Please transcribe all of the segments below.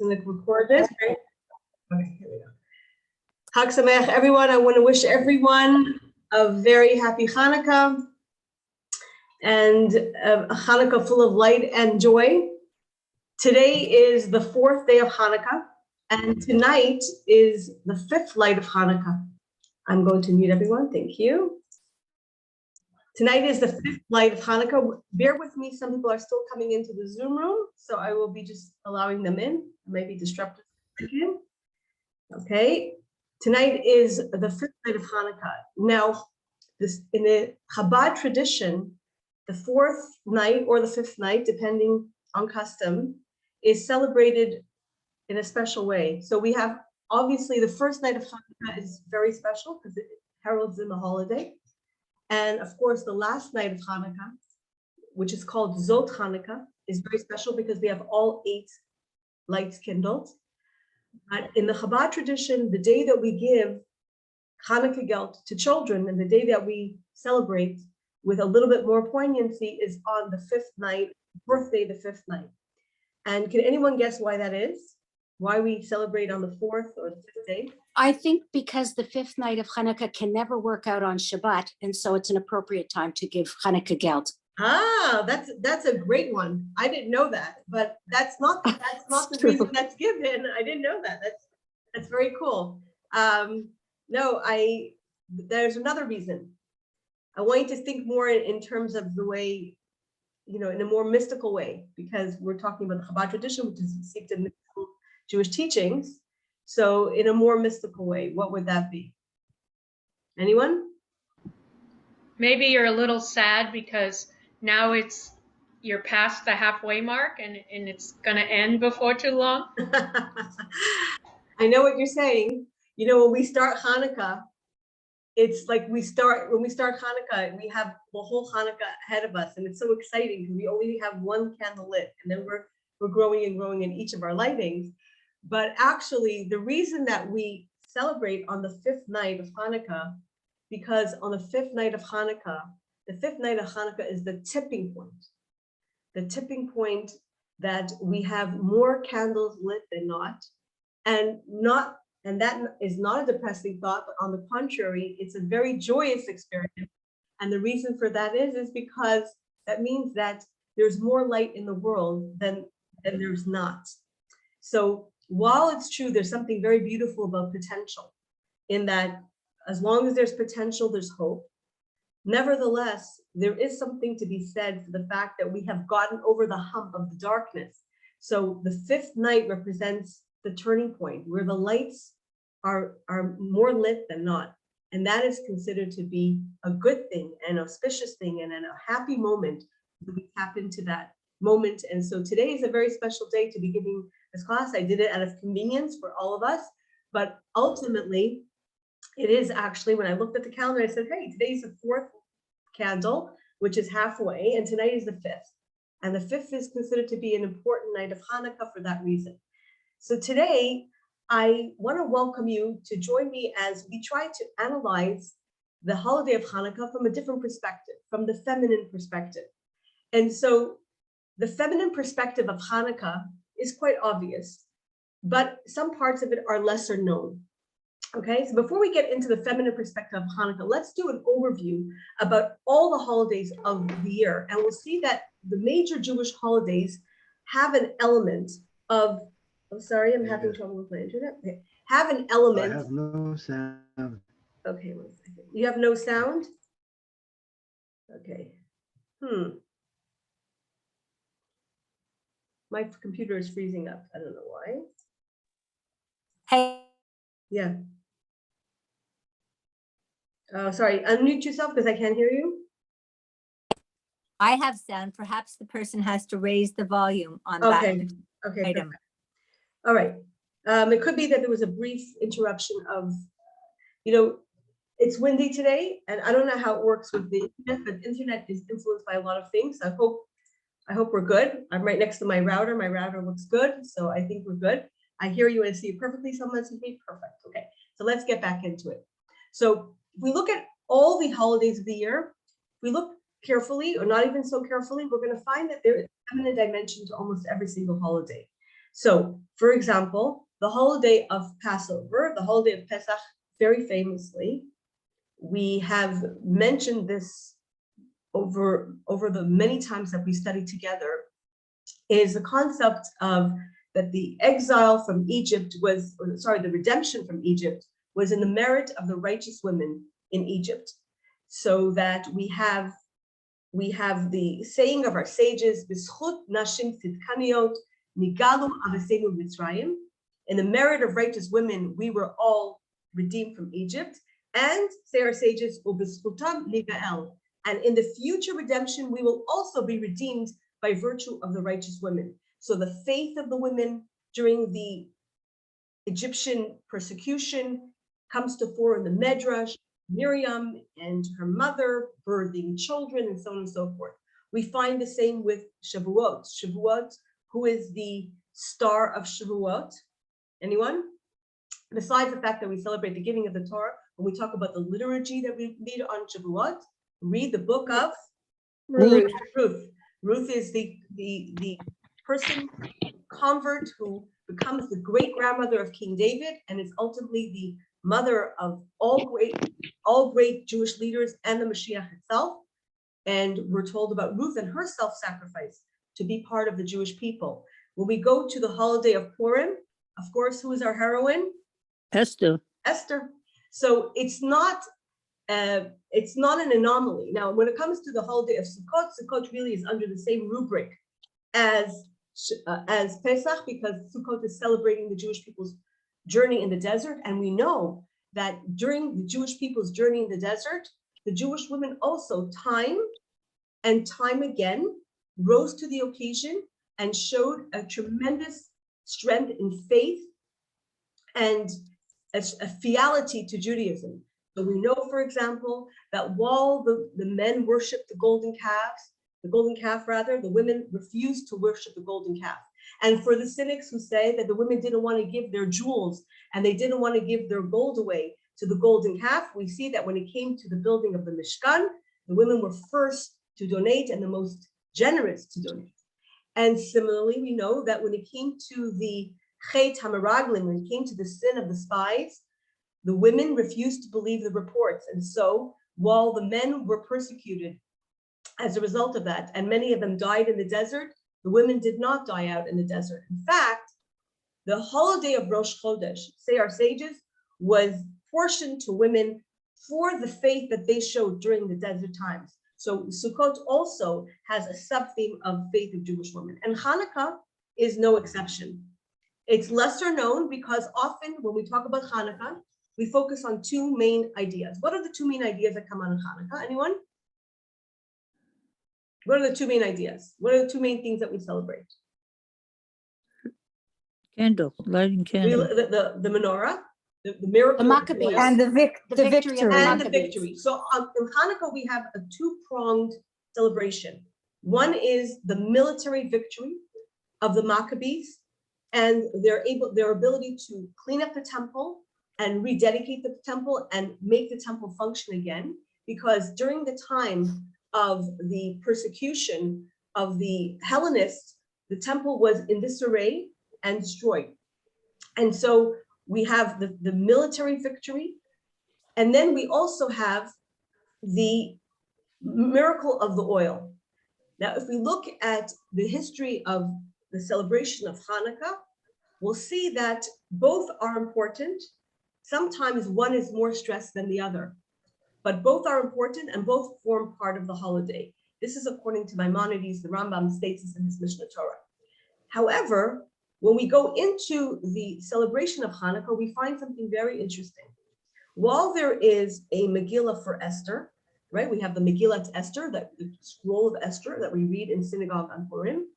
going to record this, right? Okay, here we go. Chag Sameach, everyone. I want to wish everyone a very happy Hanukkah and a Hanukkah full of light and joy. Today is the 4th day of Hanukkah, and tonight is the 5th light of Hanukkah. I'm going to mute everyone. Thank you. Tonight is the 5th light of Hanukkah. Bear with me. Some people are still coming into the Zoom room, so I will be just allowing them in. Maybe disruptive. Okay. Tonight is the 5th night of Hanukkah. Now, this in the Chabad tradition, the 4th night or the 5th night, depending on custom, is celebrated in a special way. So we have, obviously, the first night of Hanukkah is very special because it heralds in the holiday. And of course, the last night of Hanukkah, which is called Zot Hanukkah, is very special because we have all 8 lights kindled. But in the Chabad tradition, the day that we give Hanukkah gelt to children and the day that we celebrate with a little bit more poignancy is on the 5th night, birthday, the 5th night. And can anyone guess why that is? Why we celebrate on the 4th or the 5th day? I think because the 5th night of Hanukkah can never work out on Shabbat, and so it's an appropriate time to give Hanukkah gelt. Ah, that's a great one. I didn't know that, but that's not the reason that's given. I didn't know that. That's very cool. No, there's another reason. I want you to think more in terms of the way, in a more mystical way, because we're talking about the Chabad tradition, which is steeped in mystical Jewish teachings. So in a more mystical way, what would that be? Anyone? Maybe you're a little sad because now you're past the halfway mark and it's going to end before too long. I know what you're saying. When we start Hanukkah, it's like when we start Hanukkah, we have the whole Hanukkah ahead of us, and it's so exciting because we only have one candle lit, and then we're growing and growing in each of our lightings. But actually, the reason that we celebrate on the 5th night of Hanukkah, because on the 5th night of Hanukkah, the 5th night of Hanukkah is the tipping point. The tipping point that we have more candles lit than not, and that is not a depressing thought, but on the contrary, it's a very joyous experience. And the reason for that is because that means that there's more light in the world than there's not. So while it's true, there's something very beautiful about potential, in that as long as there's potential, there's hope. Nevertheless, there is something to be said for the fact that we have gotten over the hump of the darkness. So the 5th night represents the turning point where the lights are more lit than not. And that is considered to be a good thing, an auspicious thing, and a happy moment. We tap into that moment. And so today is a very special day to be giving this class. I did it out of convenience for all of us, but ultimately, it is actually, when I looked at the calendar, I said, hey, today's the 4th candle, which is halfway, and tonight is the 5th. And the 5th is considered to be an important night of Hanukkah for that reason. So today, I want to welcome you to join me as we try to analyze the holiday of Hanukkah from a different perspective, from the feminine perspective. And so the feminine perspective of Hanukkah is quite obvious, but some parts of it are lesser known. Okay, so before we get into the feminine perspective of Hanukkah, let's do an overview about all the holidays of the year. And we'll see that the major Jewish holidays have an element of, I'm sorry, I'm having trouble with my internet. Okay. Have an element. I have no sound. Okay, 1 second. You have no sound? Okay. My computer is freezing up. I don't know why. Hey. Yeah. Sorry, unmute yourself because I can't hear you. I have sound. Perhaps the person has to raise the volume on that Okay, item. perfect. All right. It could be that there was a brief interruption of, it's windy today, and I don't know how it works with the internet, but the internet is influenced by a lot of things. I hope we're good. I'm right next to my router. My router looks good, so I think we're good. I hear you and see you perfectly. Someone says me perfect. Okay, so let's get back into it. So if we look at all the holidays of the year, if we look carefully, or not even so carefully, we're going to find that there is a feminine dimension to almost every single holiday. So, for example, the holiday of Passover, the holiday of Pesach, very famously, we have mentioned this over the many times that we studied together, is the concept of that the exile from Egypt was, the redemption from Egypt was in the merit of the righteous women in Egypt. So that we have the saying of our sages, B'schut nashim tzidkaniot nigalu avesenu Mitzrayim. In the merit of righteous women, we were all redeemed from Egypt. And say our sages, Ub'schutam nigael. And in the future redemption, we will also be redeemed by virtue of the righteous women. So the faith of the women during the Egyptian persecution comes to fore in the Medrash, Miriam and her mother birthing children and so on and so forth. We find the same with Shavuot. Shavuot, who is the star of Shavuot? Anyone? Besides the fact that we celebrate the giving of the Torah, when we talk about the liturgy that we lead on Shavuot, read the book of Ruth. Ruth is the person, convert, who becomes the great grandmother of King David and is ultimately the mother of all great Jewish leaders and the Mashiach itself. And we're told about Ruth and her self-sacrifice to be part of the Jewish people. When we go to the holiday of Purim, of course, who is our heroine? Esther. So it's not an anomaly. Now, when it comes to the holiday of Sukkot, Sukkot really is under the same rubric as Pesach, because Sukkot is celebrating the Jewish people's journey in the desert. And we know that during the Jewish people's journey in the desert, the Jewish women also time and time again rose to the occasion and showed a tremendous strength in faith and a fidelity to Judaism. So we know, for example, that while the men worshiped the golden calf, the women refused to worship the golden calf. And for the cynics who say that the women didn't want to give their jewels and they didn't want to give their gold away to the golden calf, we see that when it came to the building of the Mishkan, the women were first to donate and the most generous to donate. And similarly, we know that when it came to the Chet HaMeraglim, when it came to the sin of the spies, the women refused to believe the reports. And so while the men were persecuted as a result of that, and many of them died in the desert, the women did not die out in the desert. In fact, the holiday of Rosh Chodesh, say our sages, was portioned to women for the faith that they showed during the desert times. So Sukkot also has a sub-theme of faith of Jewish women. And Hanukkah is no exception. It's lesser known because often when we talk about Hanukkah, we focus on two main ideas. What are the two main ideas that come out of Hanukkah? Anyone? What are the two main ideas? What are the two main things that we celebrate? Candle, lighting candle. The menorah, the miracle, The Maccabees. And the The victory of the and the Maccabees. victory. So in Hanukkah, we have a two-pronged celebration. One is the military victory of the Maccabees and their ability to clean up the temple and rededicate the temple and make the temple function again. Because during the time of the persecution of the Hellenists, the temple was in disarray and destroyed. And so we have the military victory. And then we also have the miracle of the oil. Now, if we look at the history of the celebration of Hanukkah, we'll see that both are important. Sometimes one is more stressed than the other, but both are important and both form part of the holiday. This is according to Maimonides. The Rambam states this in his Mishnah Torah. However, when we go into the celebration of Hanukkah, we find something very interesting. While there is a Megillah for Esther, right? We have the Megillah to Esther, the scroll of Esther that we read in synagogue on Purim.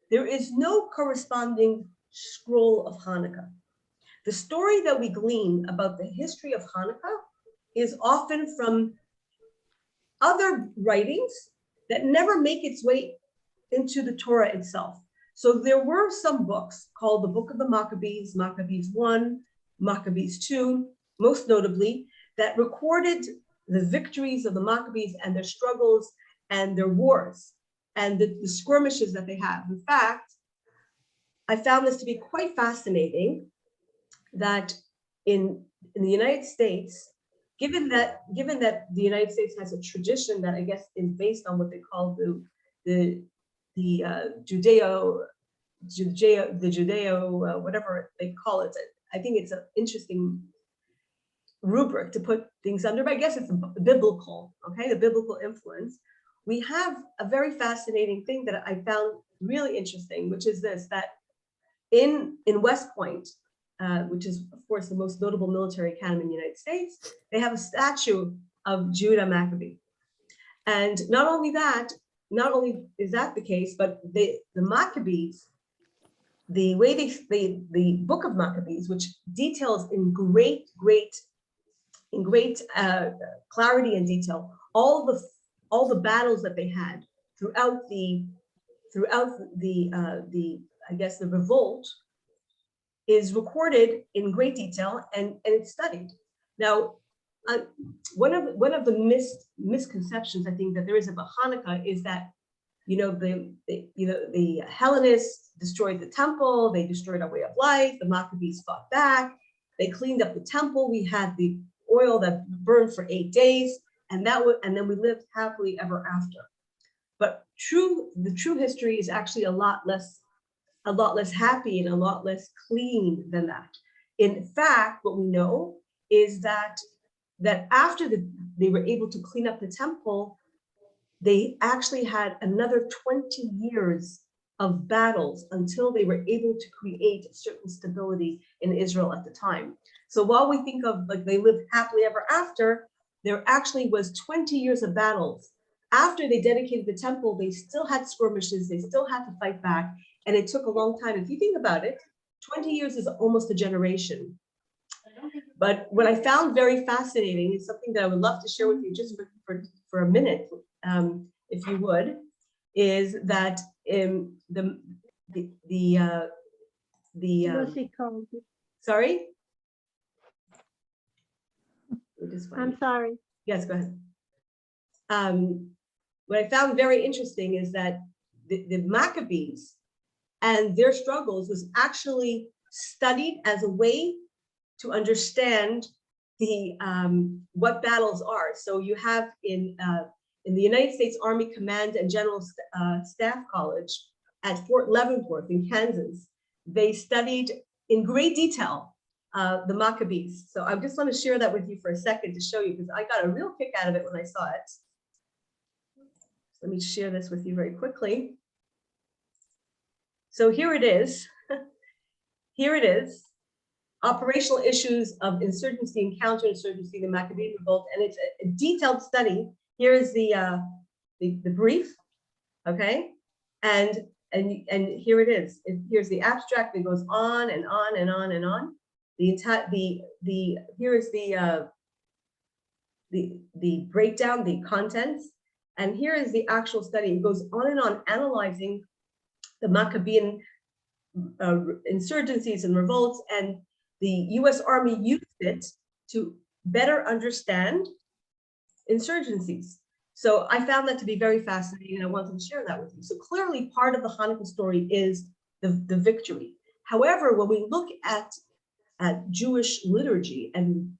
There is no corresponding scroll of Hanukkah. The story that we glean about the history of Hanukkah is often from other writings that never make its way into the Torah itself. So there were some books called the Book of the Maccabees, Maccabees 1, Maccabees 2, most notably, that recorded the victories of the Maccabees and their struggles and their wars and the skirmishes that they have. In fact, I found this to be quite fascinating that in the United States, given that the United States has a tradition that I guess is based on what they call the Judeo, whatever they call it. I think it's an interesting rubric to put things under, but I guess it's biblical, okay, the biblical influence. We have a very fascinating thing that I found really interesting, which is this, that in West Point, which is of course the most notable military academy in the United States, they have a statue of Judah Maccabee. And not only is that the case, but the Maccabees, the way the book of Maccabees, which details in great clarity and detail all the battles that they had throughout the I guess the revolt, is recorded in great detail and it's studied. Now, one of the misconceptions I think that there is about Hanukkah is that the Hellenists destroyed the temple, they destroyed our way of life, the Maccabees fought back, they cleaned up the temple, we had the oil that burned for 8 days, and then we lived happily ever after. But the true history is actually a lot less happy and a lot less clean than that. In fact, what we know is that after they were able to clean up the temple, they actually had another 20 years of battles until they were able to create a certain stability in Israel at the time. So while we think of like they lived happily ever after, there actually was 20 years of battles. After they dedicated the temple, they still had skirmishes, they still had to fight back, and it took a long time. If you think about it, 20 years is almost a generation. But what I found very fascinating is something that I would love to share with you just for a minute, if you would, is that sorry? I'm sorry. Yes, go ahead. What I found very interesting is that the Maccabees and their struggles was actually studied as a way to understand what battles are. So you have in the United States Army Command and General Staff College at Fort Leavenworth in Kansas, they studied in great detail the Maccabees. So I just want to share that with you for a second to show you, because I got a real kick out of it when I saw it. Let me share this with you very quickly. So here it is. Here it is. Operational issues of insurgency and counterinsurgency, the Maccabean revolt, and it's a detailed study. Here is the brief, okay, and here it is. Here's the abstract that goes on and on and on and on. Here is the breakdown, the contents, and here is the actual study. It goes on and on, analyzing the Maccabean insurgencies and revolts, and the U.S. Army used it to better understand insurgencies. So I found that to be very fascinating, and I wanted to share that with you. So clearly part of the Hanukkah story is the victory. However, when we look at Jewish liturgy and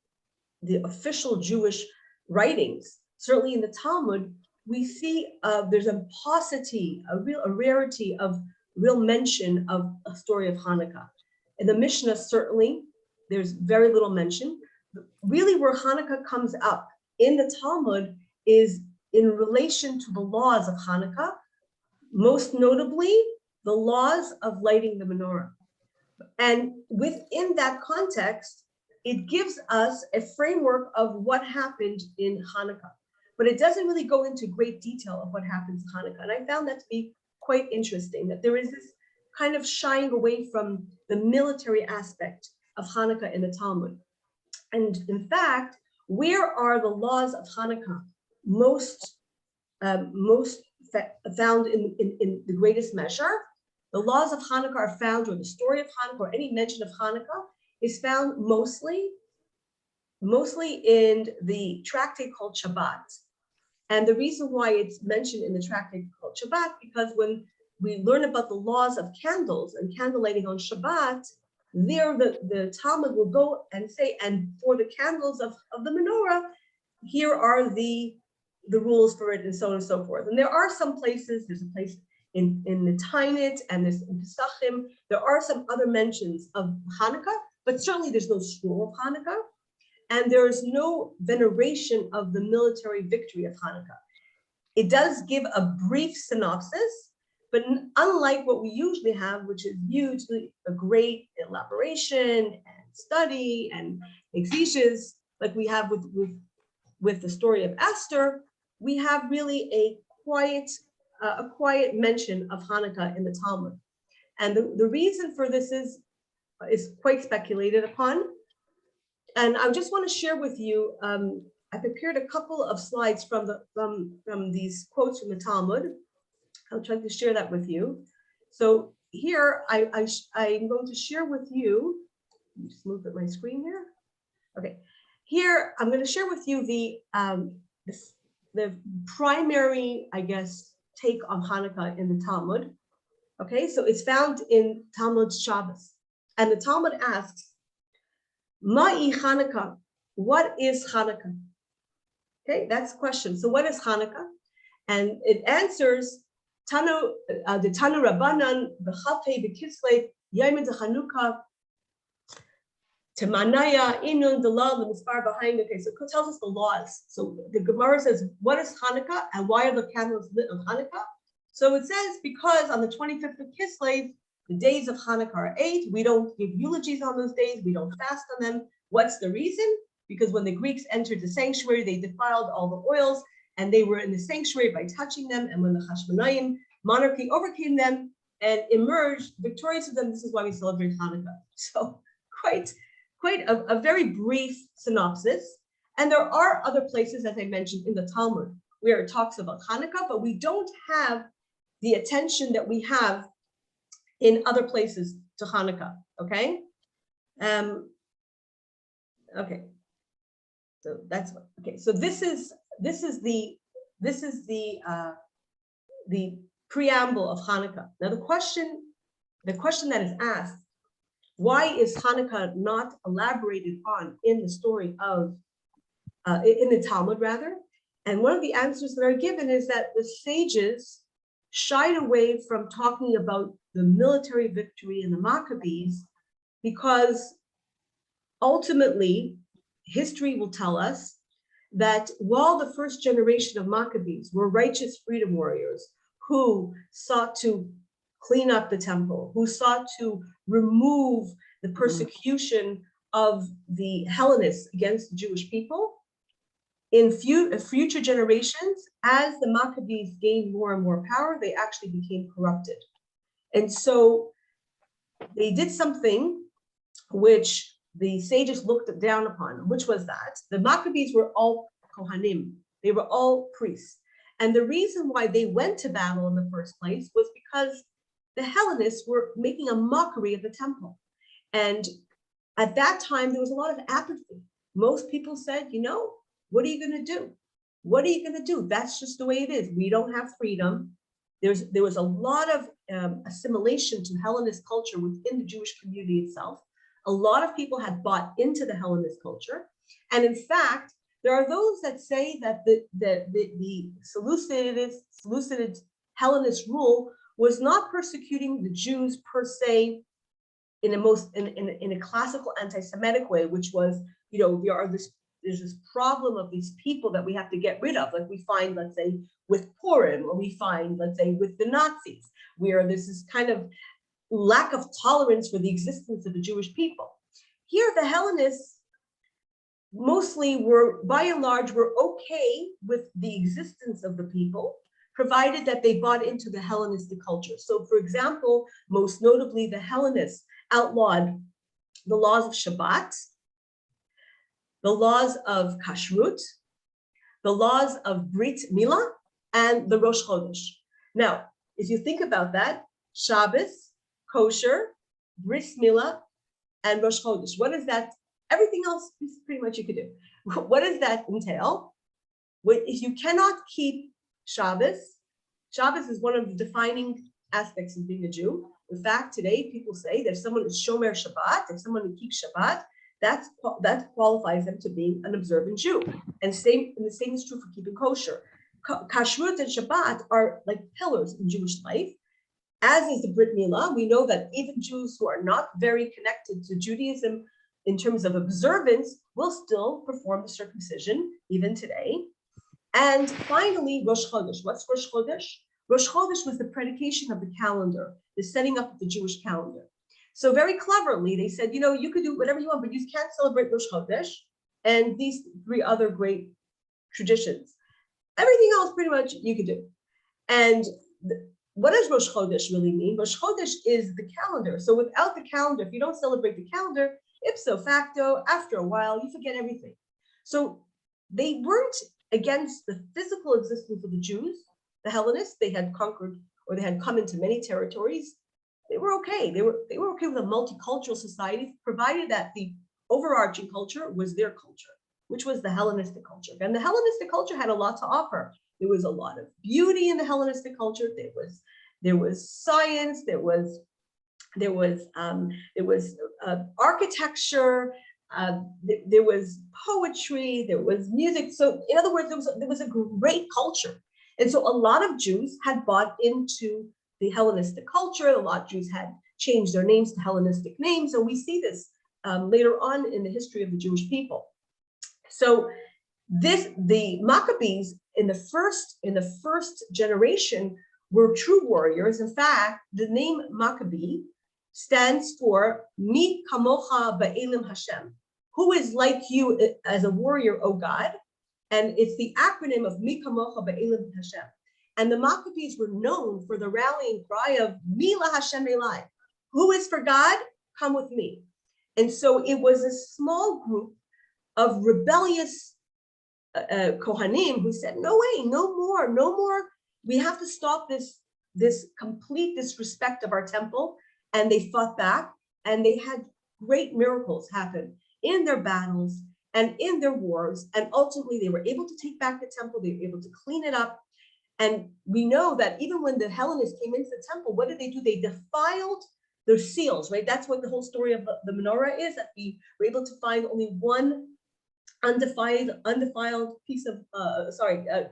the official Jewish writings, certainly in the Talmud, we see there's a paucity, a rarity of real mention of a story of Hanukkah. In the Mishnah, certainly, there's very little mention. Really where Hanukkah comes up in the Talmud is in relation to the laws of Hanukkah, most notably the laws of lighting the menorah. And within that context, it gives us a framework of what happened in Hanukkah, but it doesn't really go into great detail of what happens in Hanukkah. And I found that to be quite interesting, that there is this kind of shying away from the military aspect of Hanukkah in the Talmud. And in fact, where are the laws of Hanukkah most found in the greatest measure? The laws of Hanukkah are found, or the story of Hanukkah, or any mention of Hanukkah is found mostly in the tractate called Shabbat. And the reason why it's mentioned in the tractate called Shabbat, because when we learn about the laws of candles and candle lighting on Shabbat, there the Talmud will go and say, and for the candles of the menorah, here are the rules for it, and so on and so forth. And there are some places, there's a place in the Tainit and there's in Pesachim, there are some other mentions of Hanukkah, but certainly there's no scroll of Hanukkah, and there is no veneration of the military victory of Hanukkah. It does give a brief synopsis, but unlike what we usually have, which is usually a great elaboration and study and exegesis, like we have with the story of Esther, we have really a quiet mention of Hanukkah in the Talmud. And the reason for this is quite speculated upon. And I just want to share with you, I prepared a couple of slides from these quotes from the Talmud. I'll try to share that with you. So here I'm going to share with you, let me just move my screen here. Okay, here I'm going to share with you the primary, I guess, take on Hanukkah in the Talmud. Okay, so it's found in Talmud Shabbos. And the Talmud asks, Ma'i Hanukkah, what is Hanukkah? Okay, that's the question. So what is Hanukkah? And it answers, the Tanu Rabbanan, B'chafei B'kislev, Yom Hanukkah, Temanaya, Inun, Dalal, the Mispar behind. Okay, so it tells us the laws. So the Gemara says, what is Hanukkah and why are the candles lit on Hanukkah? So it says, because on the 25th of Kislev, the days of Hanukkah are 8. We don't give eulogies on those days. We don't fast on them. What's the reason? Because when the Greeks entered the sanctuary, they defiled all the oils, and they were in the sanctuary by touching them. And when the Hashmonaim monarchy overcame them and emerged victorious of them, this is why we celebrate Hanukkah. So quite a very brief synopsis. And there are other places, as I mentioned, in the Talmud where it talks about Hanukkah, but we don't have the attention that we have in other places to Hanukkah. Okay. Okay. So that's what. Okay. So this is the preamble of Hanukkah. Now the question that is asked, why is Hanukkah not elaborated on in the story of in the Talmud rather? And one of the answers that are given is that the sages shied away from talking about the military victory in the Maccabees because ultimately history will tell us that while the first generation of Maccabees were righteous freedom warriors who sought to clean up the temple, who sought to remove the persecution of the Hellenists against the Jewish people, in future generations, as the Maccabees gained more and more power, they actually became corrupted. And so they did something which the sages looked down upon, which was that the Maccabees were all Kohanim, they were all priests. And the reason why they went to battle in the first place was because the Hellenists were making a mockery of the temple. And at that time, there was a lot of apathy. Most people said, you know, what are you going to do? What are you going to do? That's just the way it is. We don't have freedom. There was a lot of assimilation to Hellenist culture within the Jewish community itself. A lot of people had bought into the Hellenist culture. And in fact, there are those that say that the Seleucid Hellenist rule was not persecuting the Jews per se in a classical anti-Semitic way, which was, you know, there's this problem of these people that we have to get rid of, like we find, let's say, with Purim, or we find, let's say, with the Nazis, where there's this kind of lack of tolerance for the existence of the Jewish people. Here, the Hellenists mostly were, by and large, were okay with the existence of the people, provided that they bought into the Hellenistic culture. So, for example, most notably, the Hellenists outlawed the laws of Shabbat, the laws of Kashrut, the laws of Brit Milah, and the Rosh Chodesh. Now, if you think about that, Shabbos, kosher, Brit Milah, and Rosh Chodesh, what is that? Everything else is pretty much you could do. What does that entail? If you cannot keep Shabbos, Shabbos is one of the defining aspects of being a Jew. In fact, today people say that if someone is Shomer Shabbat, if someone who keeps Shabbat, that qualifies them to being an observant Jew. And the same is true for keeping kosher. Kashrut and Shabbat are like pillars in Jewish life, as is the Brit Milah. We know that even Jews who are not very connected to Judaism in terms of observance will still perform the circumcision even today. And finally, Rosh Chodesh. What's Rosh Chodesh? Rosh Chodesh was the predication of the calendar, the setting up of the Jewish calendar. So very cleverly, they said, you could do whatever you want, but you can't celebrate Rosh Chodesh and these 3 other great traditions. Everything else pretty much you could do. And what does Rosh Chodesh really mean? Rosh Chodesh is the calendar. So without the calendar, if you don't celebrate the calendar, ipso facto, after a while, you forget everything. So they weren't against the physical existence of the Jews, the Hellenists. They had conquered, or they had come into many territories. They were okay. They were okay with a multicultural society, provided that the overarching culture was their culture, which was the Hellenistic culture. And the Hellenistic culture had a lot to offer. There was a lot of beauty in the Hellenistic culture. There was science. There was architecture. There was poetry. There was music. So in other words, there was a great culture. And so a lot of Jews had bought into the Hellenistic culture. A lot of Jews had changed their names to Hellenistic names. And we see this later on in the history of the Jewish people. So the Maccabees in the first generation were true warriors. In fact, the name Maccabee stands for Mi Kamocha Ba'elim Hashem, who is like you as a warrior, O God. And it's the acronym of Mi Kamocha Ba'elim Hashem. And the Maccabees were known for the rallying cry of Mi La Hashem Elai, who is for God, come with me. And so it was a small group of rebellious Kohanim who said, no way, no more. We have to stop this complete disrespect of our temple. And they fought back, and they had great miracles happen in their battles and in their wars. And ultimately they were able to take back the temple. They were able to clean it up. And we know that even when the Hellenists came into the temple, what did they do? They defiled their seals, right? That's what the whole story of the menorah is, that we were able to find only one undefiled piece of,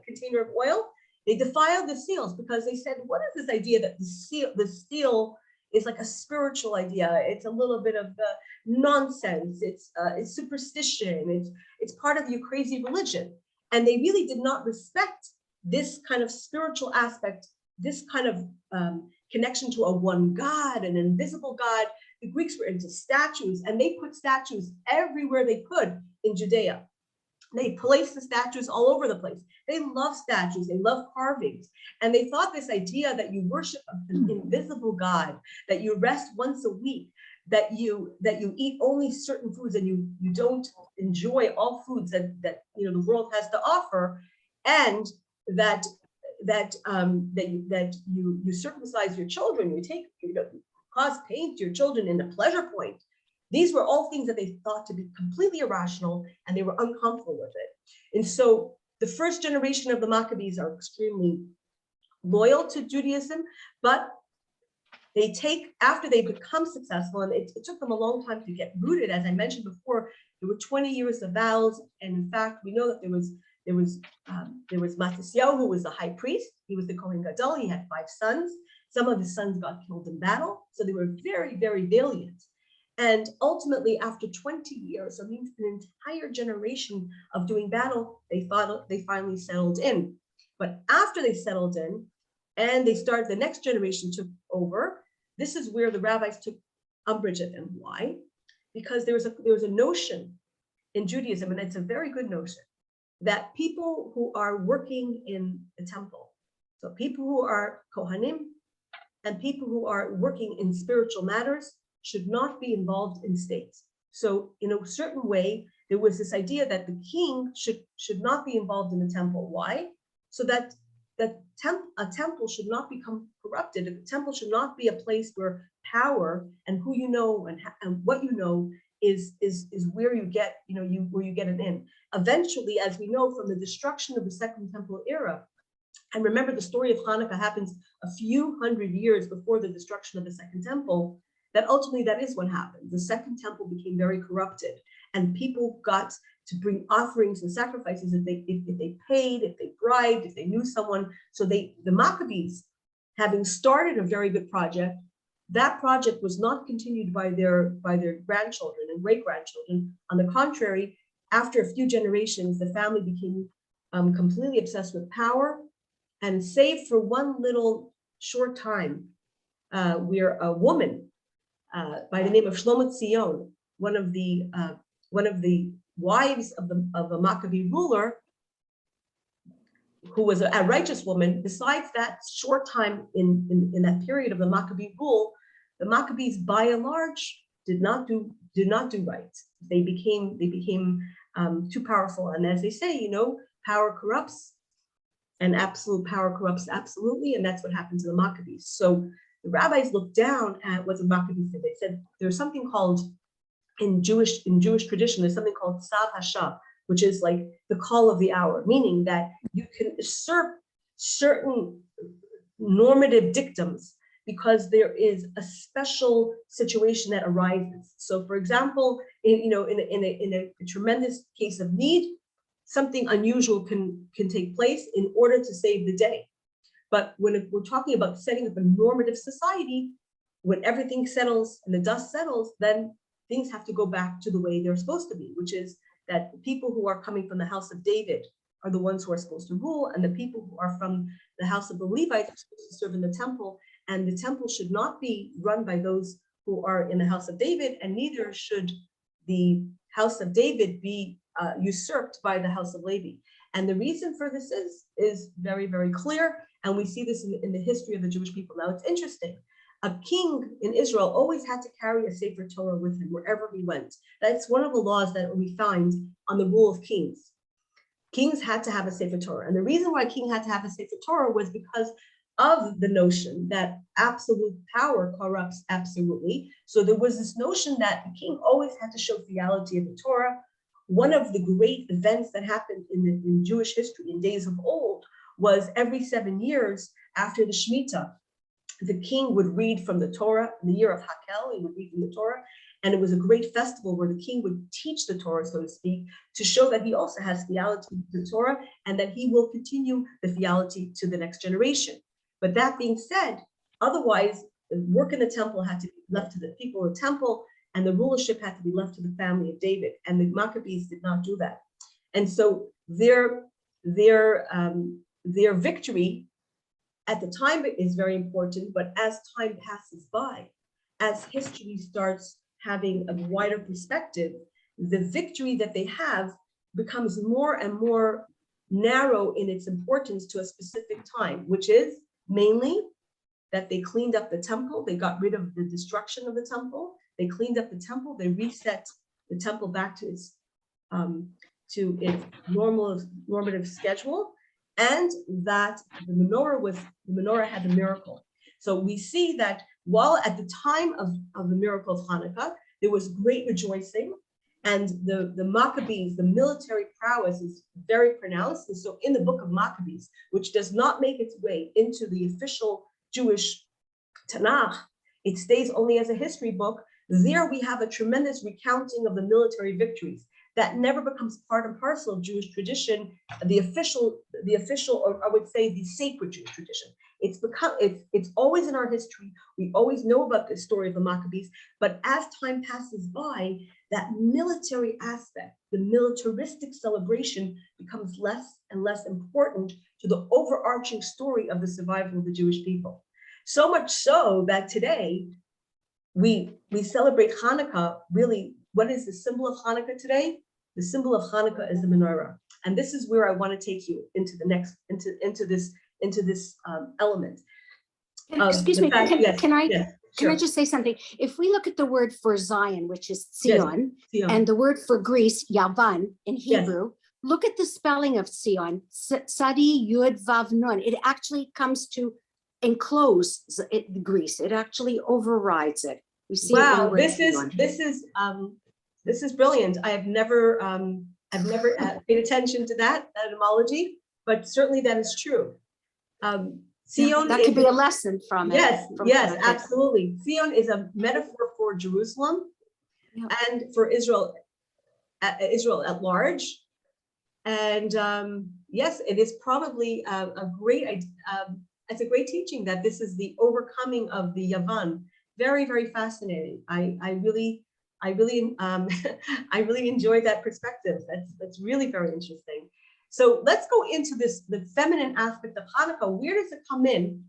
container of oil. They defiled the seals because they said, what is this idea that the seal is like a spiritual idea? It's a little bit of nonsense. It's superstition. It's part of your crazy religion. And they really did not respect this kind of spiritual aspect, this kind of connection to a one God, an invisible God. The Greeks were into statues, and they put statues everywhere they could in Judea. They placed the statues all over the place. They love statues, they love carvings. And they thought this idea that you worship an invisible God, that you rest once a week, that you eat only certain foods, and you don't enjoy all foods that the world has to offer, and that you circumcise your children, cause pain to your children in a pleasure point. These were all things that they thought to be completely irrational, and they were uncomfortable with it. And so the first generation of the Maccabees are extremely loyal to Judaism, but after they become successful, and it took them a long time to get rooted. As I mentioned before, there were 20 years of vows, and in fact, we know that there was Matisyahu, who was the high priest. He was the Kohen Gadol. He had 5 sons. Some of his sons got killed in battle, so they were very, very valiant. And ultimately, after 20 years, I mean, an entire generation of doing battle, they finally settled in. But after they settled in, and the next generation took over, this is where the rabbis took umbrage at them. Why? Because there was a notion in Judaism, and it's a very good notion, that people who are working in the temple, so people who are Kohanim and people who are working in spiritual matters, should not be involved in states. So in a certain way, there was this idea that the king should not be involved in the temple. Why? So that a temple should not become corrupted. A temple should not be a place where power and who you know and what you know is where you get, where you get it in. Eventually, as we know from the destruction of the Second Temple era, And remember, the story of Hanukkah happens a few hundred years before the destruction of the Second Temple, that ultimately that is what happened. The Second Temple became very corrupted, and people got to bring offerings and sacrifices if they paid, if they bribed, if they knew someone. So the Maccabees, having started a very good project, that project was not continued by their grandchildren and great-grandchildren. On the contrary, after a few generations, the family became completely obsessed with power, and save for one little short time, where a woman by the name of Shlomo Tzion, one of the wives of a Maccabee ruler, who was a righteous woman. Besides that short time in that period of the Maccabee rule, the Maccabees, by and large, did not do right. They became too powerful, and as they say, power corrupts, and absolute power corrupts absolutely, and that's what happened to the Maccabees. So the rabbis looked down at what the Maccabees did. They said there's something called, in Jewish tradition, there's something called Tzav Hasha, which is like the call of the hour, meaning that you can usurp certain normative dictums because there is a special situation that arises. So, for example, in a tremendous case of need, something unusual can take place in order to save the day. But when we're talking about setting up a normative society, when everything settles and the dust settles, then things have to go back to the way they're supposed to be, which is that the people who are coming from the house of David are the ones who are supposed to rule, and the people who are from the house of the Levites are supposed to serve in the temple, and the temple should not be run by those who are in the house of David, and neither should the house of David be usurped by the house of Levi. And the reason for this is very, very clear, and we see this in the history of the Jewish people. Now, it's interesting. A king in Israel always had to carry a Sefer Torah with him wherever he went. That's one of the laws that we find on the rule of kings. Kings had to have a Sefer Torah. And the reason why a king had to have a Sefer Torah was because of the notion that absolute power corrupts absolutely. So there was this notion that the king always had to show fidelity of the Torah. One of the great events that happened in Jewish history in days of old was every 7 years after the Shemitah, the king would read from the Torah. In the year of Hakel, he would read from the Torah. And it was a great festival where the king would teach the Torah, so to speak, to show that he also has fidelity to the Torah and that he will continue the fidelity to the next generation. But that being said, otherwise, the work in the temple had to be left to the people of the temple, and the rulership had to be left to the family of David. And the Maccabees did not do that. And so their victory at the time is very important, but as time passes by, as history starts having a wider perspective, the victory that they have becomes more and more narrow in its importance to a specific time, which is mainly that they cleaned up the temple, they got rid of the destruction of the temple, they cleaned up the temple, they reset the temple back to its normative schedule, and that the menorah had the miracle. So we see that while at the time of the miracle of Hanukkah, there was great rejoicing, and the Maccabees, the military prowess is very pronounced. And so in the book of Maccabees, which does not make its way into the official Jewish Tanakh, it stays only as a history book. There we have a tremendous recounting of the military victories that never becomes part and parcel of Jewish tradition, the official, or I would say the sacred Jewish tradition. It's always in our history. We always know about the story of the Maccabees, but as time passes by, that military aspect, the militaristic celebration becomes less and less important to the overarching story of the survival of the Jewish people. So much so that today we celebrate Hanukkah. Really, what is the symbol of Hanukkah today? The symbol of Hanukkah is the menorah. And this is where I want to take you into the next, into this element. Excuse me, can I Sure. just say something? If we look at the word for Zion, which is Zion, Zion. and the word for Greece, Yavan in Hebrew, look at the spelling of Zion, Sadi Yud Vav Nun. It actually comes to enclose Greece. It actually overrides it. We see Wow, it this is brilliant. I've never paid attention to that etymology, but certainly that is true. Sion That is, could be a lesson from it. yes, from yes, Hanukkah. absolutely. Sion is a metaphor for Jerusalem Yeah. and for Israel at large. And yes, it is probably it's a great teaching that this is the overcoming of the Yavan. Very, very fascinating. I really I really enjoyed that perspective. That's really very interesting. So let's go into the feminine aspect of Hanukkah. Where does it come in,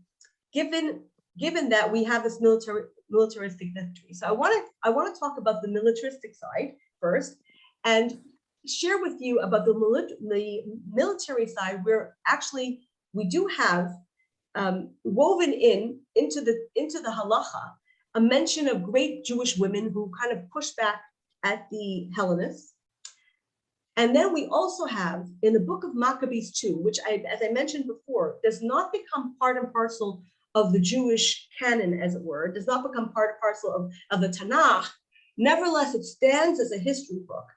given that we have this militaristic victory? So I want to talk about the militaristic side first, and share with you about the military side, where actually we do have woven into the halacha a mention of great Jewish women who kind of pushed back at the Hellenists. And then we also have in the book of Maccabees 2, which as I mentioned before, does not become part and parcel of the Jewish canon, as it were, does not become part and parcel of the Tanakh. Nevertheless, it stands as a history book.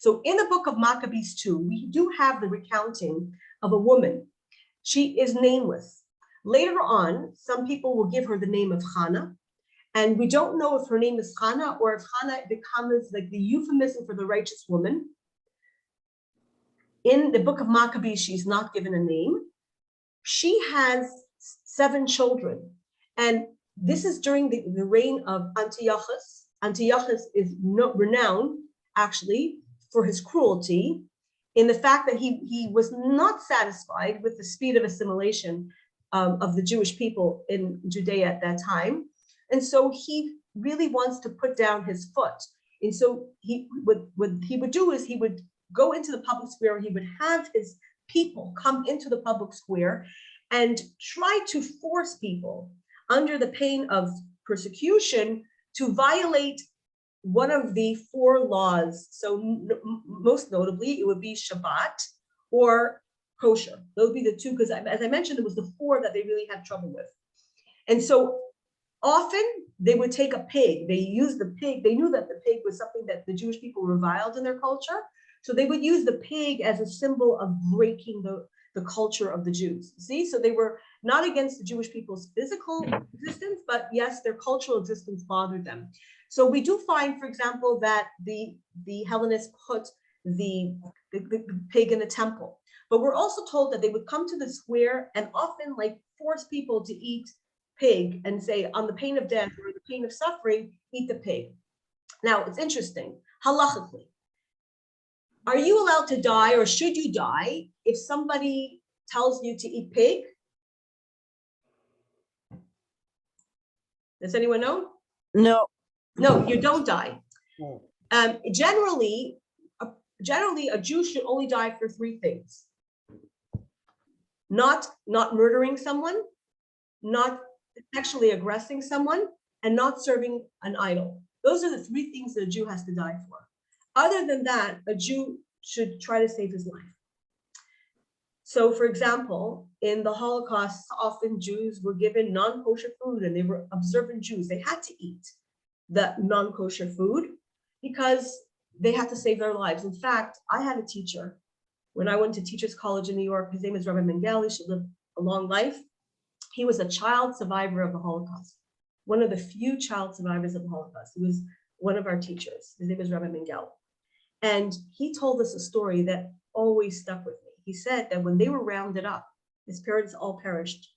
So in the book of Maccabees 2, we do have the recounting of a woman. She is nameless. Later on, some people will give her the name of Hannah, and we don't know if her name is Hannah or if Hannah becomes like the euphemism for the righteous woman. In the book of Maccabees, she's not given a name. She has 7 children, and this is during the reign of Antiochus. Antiochus is renowned, actually, for his cruelty, in the fact that he was not satisfied with the speed of assimilation of the Jewish people in Judea at that time. And so he really wants to put down his foot. And so what he would do is he would go into the public square, he would have his people come into the public square and try to force people under the pain of persecution to violate one of the 4 laws. So most notably, it would be Shabbat or kosher. Those would be the 2, because as I mentioned, it was the 4 that they really had trouble with. And so often they would take a pig. They used the pig. They knew that the pig was something that the Jewish people reviled in their culture. So they would use the pig as a symbol of breaking the culture of the Jews. See, so they were not against the Jewish people's physical existence, but yes, their cultural existence bothered them. So we do find, for example, that the Hellenists put the pig in the temple. But we're also told that they would come to the square and often like force people to eat pig and say, on the pain of death or the pain of suffering, eat the pig. Now, it's interesting, halachically, are you allowed to die, or should you die if somebody tells you to eat pig? Does anyone know? No. No, you don't die. Generally, a Jew should only die for 3 things: not murdering someone, not sexually aggressing someone, and not serving an idol. Those are the 3 things that a Jew has to die for. Other than that, a Jew should try to save his life. So, for example, in the Holocaust, often Jews were given non-kosher food, and they were observant Jews. They had to eat the non-kosher food because they had to save their lives. In fact, I had a teacher when I went to Teachers College in New York. His name is Rabbi Mengele. She lived a long life. He was a child survivor of the Holocaust, one of the few child survivors of the Holocaust. He was one of our teachers. His name is Rabbi Mengele. And he told us a story that always stuck with me. He said that when they were rounded up, his parents all perished,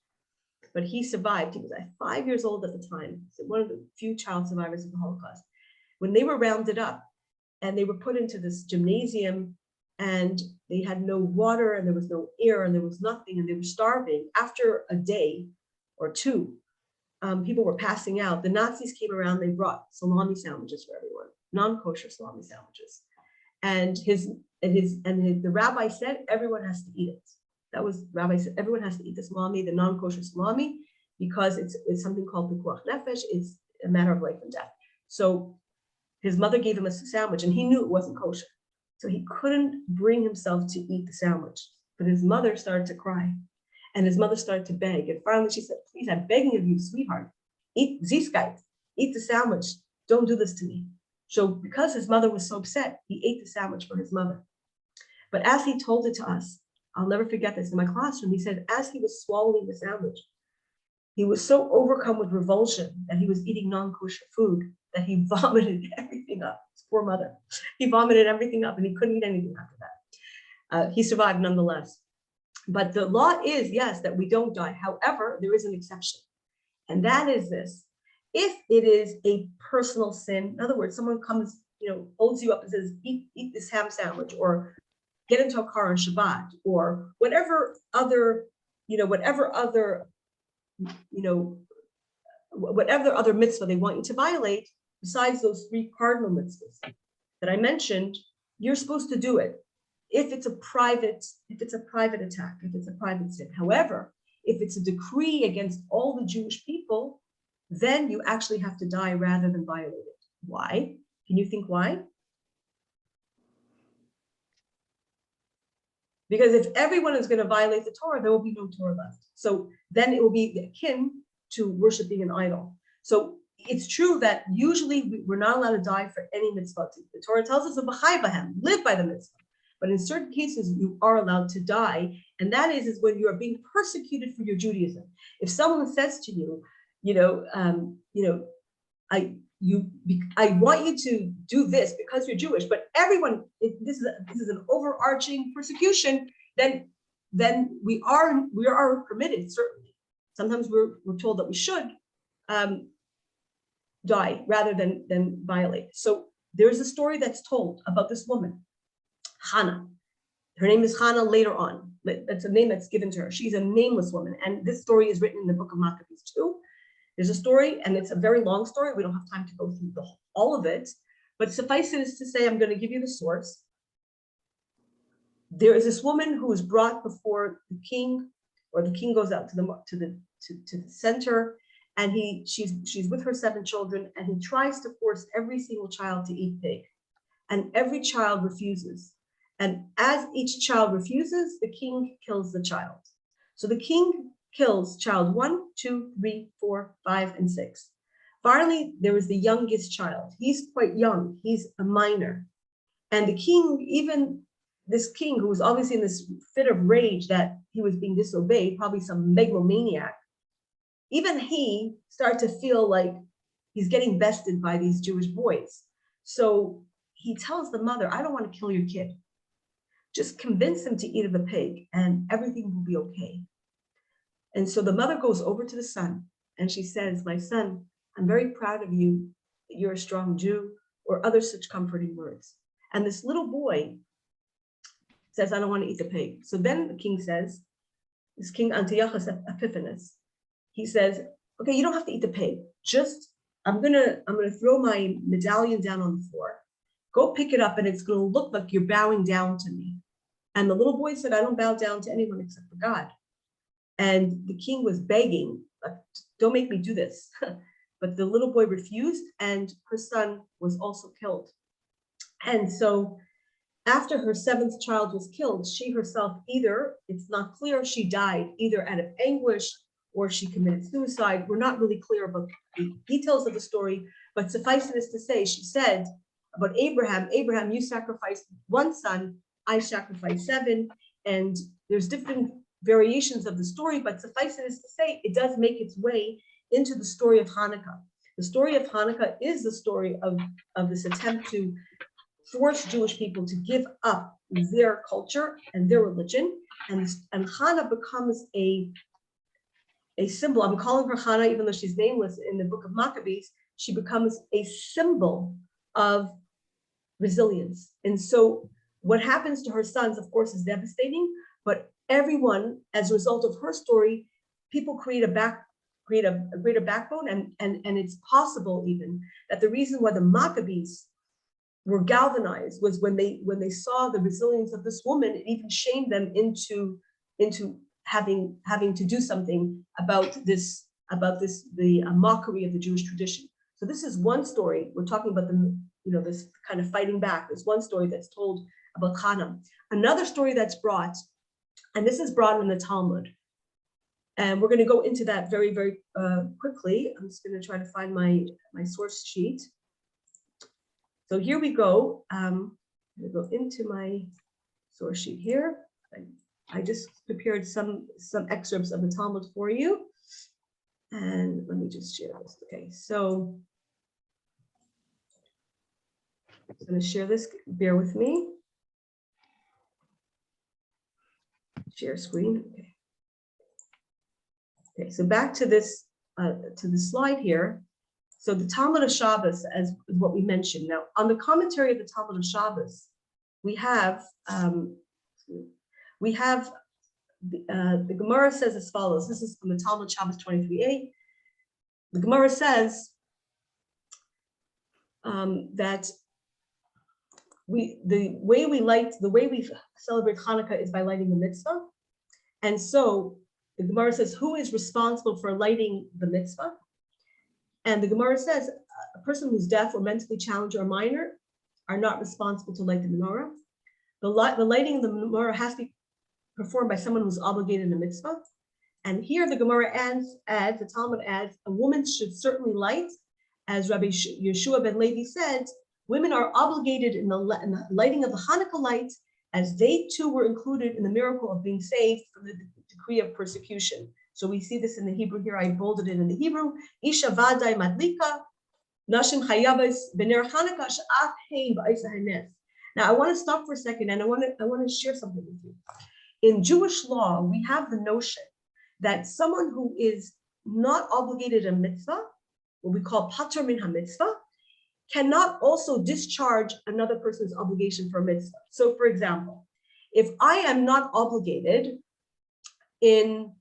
but he survived. He was like 5 years old at the time, so one of the few child survivors of the Holocaust. When they were rounded up and they were put into this gymnasium, and they had no water and there was no air and there was nothing, and they were starving. After a day or 2, people were passing out. The Nazis came around, they brought salami sandwiches for everyone, non-kosher salami sandwiches. And the rabbi said, everyone has to eat it. That was, Rabbi said, everyone has to eat the salami, the non-kosher salami, because it's something called pikuach nefesh. It's a matter of life and death. So his mother gave him a sandwich, and he knew it wasn't kosher. So he couldn't bring himself to eat the sandwich. But his mother started to cry, and his mother started to beg. And finally she said, please, I'm begging of you, sweetheart, eat Ziskite, eat the sandwich. Don't do this to me. So because his mother was so upset, he ate the sandwich for his mother. But as he told it to us, I'll never forget this in my classroom. He said, as he was swallowing the sandwich, he was so overcome with revulsion that he was eating non-kosher food that he vomited everything up. His poor mother. He vomited everything up and he couldn't eat anything after that. He survived nonetheless. But the law is, yes, that we don't die. However, there is an exception. And that is this. If it is a personal sin, in other words, someone comes, holds you up and says, eat this ham sandwich, or get into a car on Shabbat, or whatever other mitzvah they want you to violate, besides those 3 cardinal mitzvahs that I mentioned, you're supposed to do it if it's a private attack, if it's a private sin. However, if it's a decree against all the Jewish people, then you actually have to die rather than violate it. Why? Can you think why? Because if everyone is going to violate the Torah, there will be no Torah left. So then it will be akin to worshiping an idol. So it's true that usually we're not allowed to die for any mitzvah. The Torah tells us to live by the mitzvah. But in certain cases, you are allowed to die. And that is when you are being persecuted for your Judaism. If someone says to you, I want you to do this because you're Jewish, but everyone, this is an overarching persecution, then we are permitted, certainly. Sometimes we're told that we should die rather than violate. So there is a story that's told about this woman, Hannah. Her name is Hannah later on. That's a name that's given to her. She's a nameless woman. And this story is written in the book of Maccabees too. There's a story, and it's a very long story. We don't have time to go through all of it, but suffice it is to say, I'm going to give you the source. There is this woman who is brought before the king, or the king goes out to the center, and she's with her 7 children, and he tries to force every single child to eat pig, and every child refuses. And as each child refuses, the king kills the child. So the king kills child 1, 2, 3, 4, 5, and 6. Finally, there is the youngest child. He's quite young. He's a minor. And the king, even this king who was obviously in this fit of rage that he was being disobeyed, probably some megalomaniac, even he started to feel like he's getting bested by these Jewish boys. So he tells the mother, I don't want to kill your kid. Just convince him to eat of the pig and everything will be okay. And so the mother goes over to the son and she says, my son, I'm very proud of you. You're a strong Jew, or other such comforting words. And this little boy says, I don't want to eat the pig. So then the king says, this King Antiochus Epiphanes, he says, okay, you don't have to eat the pig. Just, I'm gonna throw my medallion down on the floor. Go pick it up and it's gonna look like you're bowing down to me. And the little boy said, I don't bow down to anyone except for God. And the king was begging, don't make me do this. But the little boy refused, and her son was also killed. And so after her 7th child was killed, she herself either, it's not clear, she died either out of anguish or she committed suicide. We're not really clear about the details of the story, but suffice it is to say, she said about Abraham, you sacrificed 1 son, I sacrificed 7. And there's different variations of the story, but suffice it is to say, it does make its way into the story of Hanukkah. The story of Hanukkah is the story of this attempt to force Jewish people to give up their culture and their religion. And Hannah becomes a symbol. I'm calling her Hannah, even though she's nameless in the book of Maccabees. She becomes a symbol of resilience. And so what happens to her sons, of course, is devastating, but everyone, as a result of her story, people create a greater backbone, and it's possible even that the reason why the Maccabees were galvanized was when they saw the resilience of this woman, it even shamed them into having to do something about the mockery of the Jewish tradition. So this is one story. We're talking about this kind of fighting back. There's one story that's told about Hannah. Another story that's brought, and this is brought in the Talmud. And we're going to go into that very, very quickly. I'm just going to try to find my source sheet. So here we go. I'm going to go into my source sheet here. I just prepared some excerpts of the Talmud for you. And let me just share this. Okay, so I'm going to share this. Bear with me. Share screen. Okay. Okay, so back to this to the slide here. So the Talmud of Shabbos, as what we mentioned. Now, on the commentary of the Talmud of Shabbos, we have the Gemara says as follows. This is from the Talmud Shabbos 23a. The Gemara says that the way we celebrate Hanukkah is by lighting the mitzvah. And so the Gemara says, who is responsible for lighting the mitzvah? And the Gemara says, a person who's deaf or mentally challenged or minor are not responsible to light the menorah. The lighting of the menorah has to be performed by someone who's obligated in a mitzvah. And here the Gemara adds, the Talmud adds, a woman should certainly light. As Rabbi Yeshua ben Levi said, women are obligated in the lighting of the Hanukkah light, as they too were included in the miracle of being saved from the decree of persecution. So we see this in the Hebrew here. I bolded it in the Hebrew. Isha vadai madlika, nashim chayavas b'ner Hanukkah she'af hein ba'isa hanes. Now I want to stop for a second, and I want to share something with you. In Jewish law, we have the notion that someone who is not obligated a mitzvah, what we call patur min ha-mitzvah, cannot also discharge another person's obligation for a mitzvah. So for example, if I am not obligated in,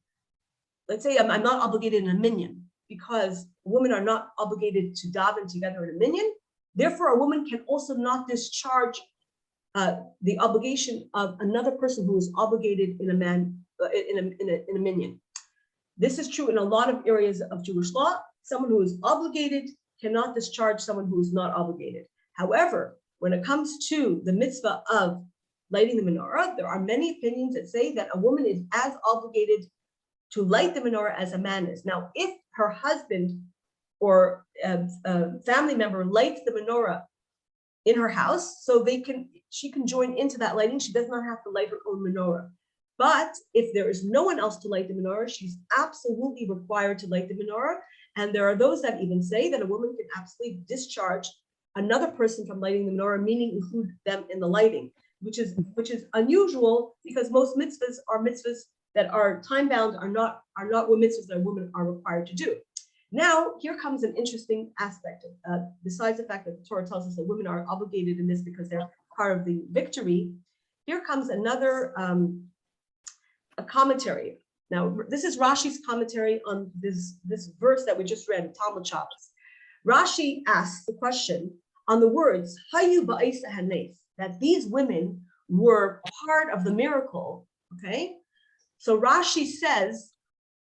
let's say I'm not obligated in a minyan, because women are not obligated to daven together in a minyan, therefore a woman can also not discharge the obligation of another person who is obligated in a minyan. This is true in a lot of areas of Jewish law. Someone who is obligated cannot discharge someone who is not obligated. However, when it comes to the mitzvah of lighting the menorah, there are many opinions that say that a woman is as obligated to light the menorah as a man is. Now, if her husband or a family member lights the menorah in her house, so she can join into that lighting. She does not have to light her own menorah. But if there is no one else to light the menorah, she's absolutely required to light the menorah. And there are those that even say that a woman can absolutely discharge another person from lighting the menorah, meaning include them in the lighting, which is unusual, because most mitzvahs are mitzvahs that are time-bound, are not what mitzvahs that women are required to do. Now, here comes an interesting aspect. Besides the fact that the Torah tells us that women are obligated in this because they're part of the victory, here comes another a commentary. Now, this is Rashi's commentary on this verse that we just read, Talmud Shabbos. Rashi asks the question on the words, Hayu ba'isa hanes, that these women were part of the miracle, okay? So Rashi says,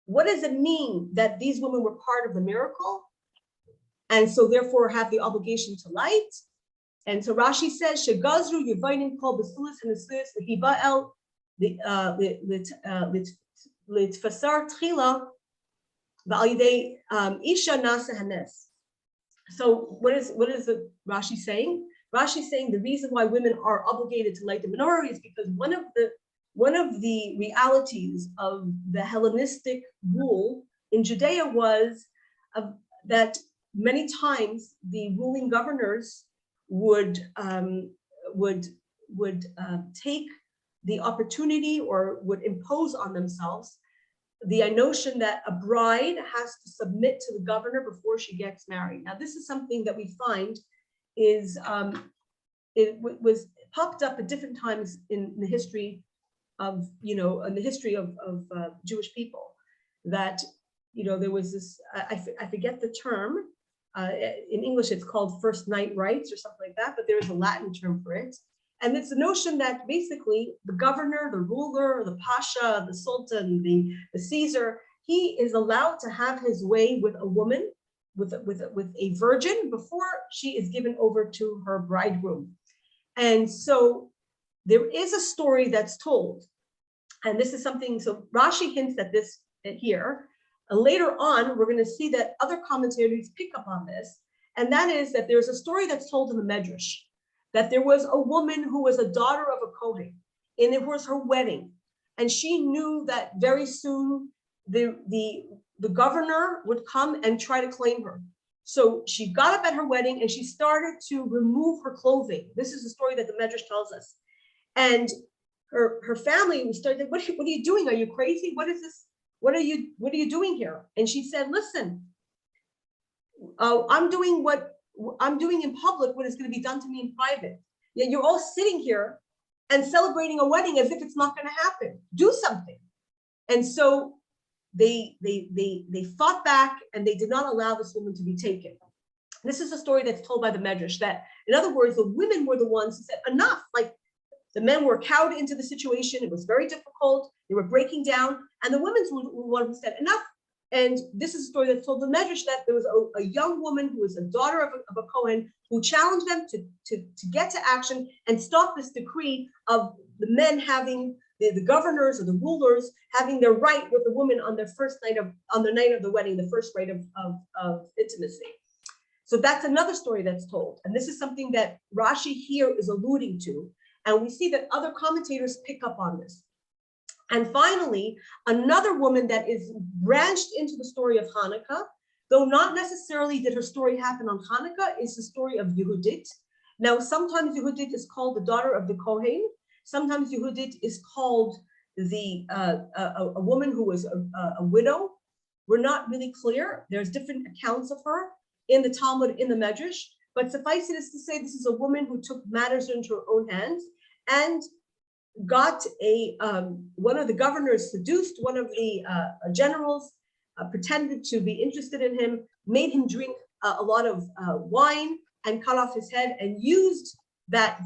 what does it mean that these women were part of the miracle and so therefore have the obligation to light? And so Rashi says, Shegazru Yevainim kol b'sulis and the Hiba'el Litfasar Tchila V'alidei Isha Nasa Hanes. So what is the Rashi saying? Rashi is saying the reason why women are obligated to light the menorah is because one of the realities of the Hellenistic rule in Judea was that many times the ruling governors would take the opportunity or would impose on themselves the notion that a bride has to submit to the governor before she gets married. Now, this is something that we find is was popped up at different times in the history of Jewish people, that there was this, I forget the term, in English it's called first night rights or something like that, but there is a Latin term for it. And it's the notion that basically the governor, the ruler, the pasha, the sultan, the Caesar, he is allowed to have his way with a woman, with a virgin, before she is given over to her bridegroom. And so there is a story that's told, and this is something, so Rashi hints at this here. And later on, we're going to see that other commentators pick up on this, and that is that there's a story that's told in the Medrash, that there was a woman who was a daughter of a Kohen, and it was her wedding. and she knew that very soon the governor would come and try to claim her. So she got up at her wedding and she started to remove her clothing. This is the story that the Medrash tells us. And her family started, what are you doing? Are you crazy? What is this? What are you doing here? And she said, listen, I'm doing in public what is going to be done to me in private. Yet you're all sitting here and celebrating a wedding as if it's not going to happen. Do something. And so they fought back and they did not allow this woman to be taken. This is a story that's told by the Medrash, that in other words, the women were the ones who said enough. Like, the men were cowed into the situation. It was very difficult. They were breaking down, and the women were the one who said enough. And this is a story that's told the Medrash, that there was a young woman who was a daughter of a Kohen who challenged them to get to action and stop this decree of the men having the governors or the rulers having their right with the woman on their on the night of the wedding, the first rite of intimacy. So that's another story that's told, and this is something that Rashi here is alluding to. And we see that other commentators pick up on this. And finally, another woman that is branched into the story of Hanukkah, though not necessarily did her story happen on Hanukkah, is the story of Yehudit. Now, sometimes Yehudit is called the daughter of the Kohen. Sometimes Yehudit is called a woman who was a widow. We're not really clear. There's different accounts of her in the Talmud, in the Medrash. But suffice it is to say, this is a woman who took matters into her own hands and got one of the governors, seduced one of the generals, pretended to be interested in him, made him drink a lot of wine, and cut off his head, and used that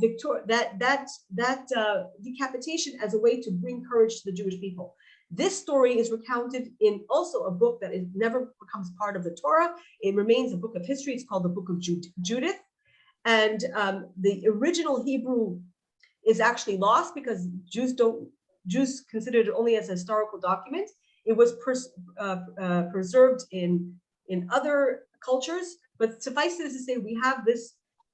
decapitation as a way to bring courage to the Jewish people. This story is recounted in also a book that never becomes part of the Torah. It remains a book of history. It's called the Book of Judith. And the original Hebrew is actually lost because Jews consider it only as a historical document. It was preserved in other cultures, but suffice it to say, we have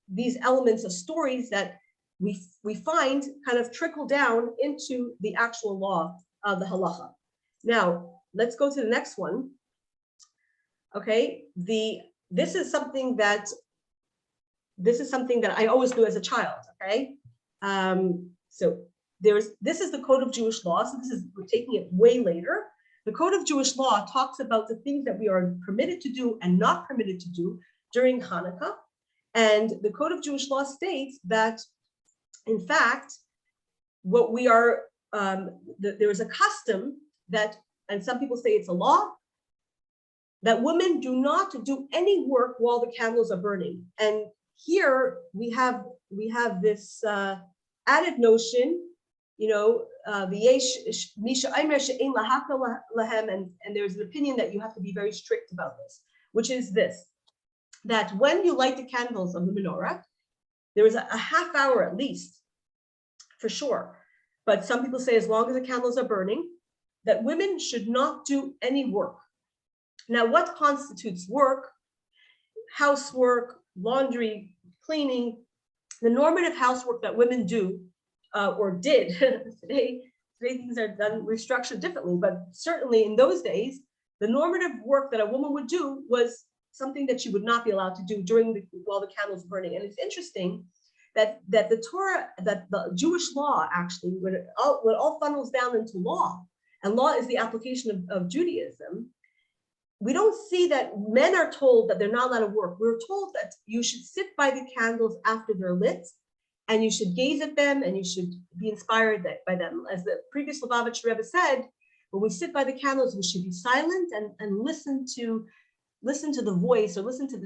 these elements of stories that we find kind of trickle down into the actual law of the halacha. Now, let's go to the next one. Okay, this is something that I always knew as a child. Okay, so this is the Code of Jewish Law. So we're taking it way later. The Code of Jewish Law talks about the things that we are permitted to do and not permitted to do during Hanukkah. And the Code of Jewish Law states that, in fact, what we are there is a custom that, and some people say it's a law, that women do not do any work while the candles are burning. And here we have this added notion, and there's an opinion that you have to be very strict about this, which is this, that when you light the candles on the menorah, there is a half hour at least, for sure. But some people say as long as the candles are burning, that women should not do any work. Now, what constitutes work? Housework, laundry, cleaning, the normative housework that women do or did. Today things are done, restructured differently, but certainly in those days, the normative work that a woman would do was something that she would not be allowed to do while the candles were burning. And it's interesting that the Torah, that the Jewish law actually, when it all funnels down into law, and law is the application of Judaism, we don't see that men are told that they're not allowed to work. We're told that you should sit by the candles after they're lit, and you should gaze at them, and you should be inspired by them. As the previous Lubavitch Rebbe said, when we sit by the candles, we should be silent and listen to the voice, or listen to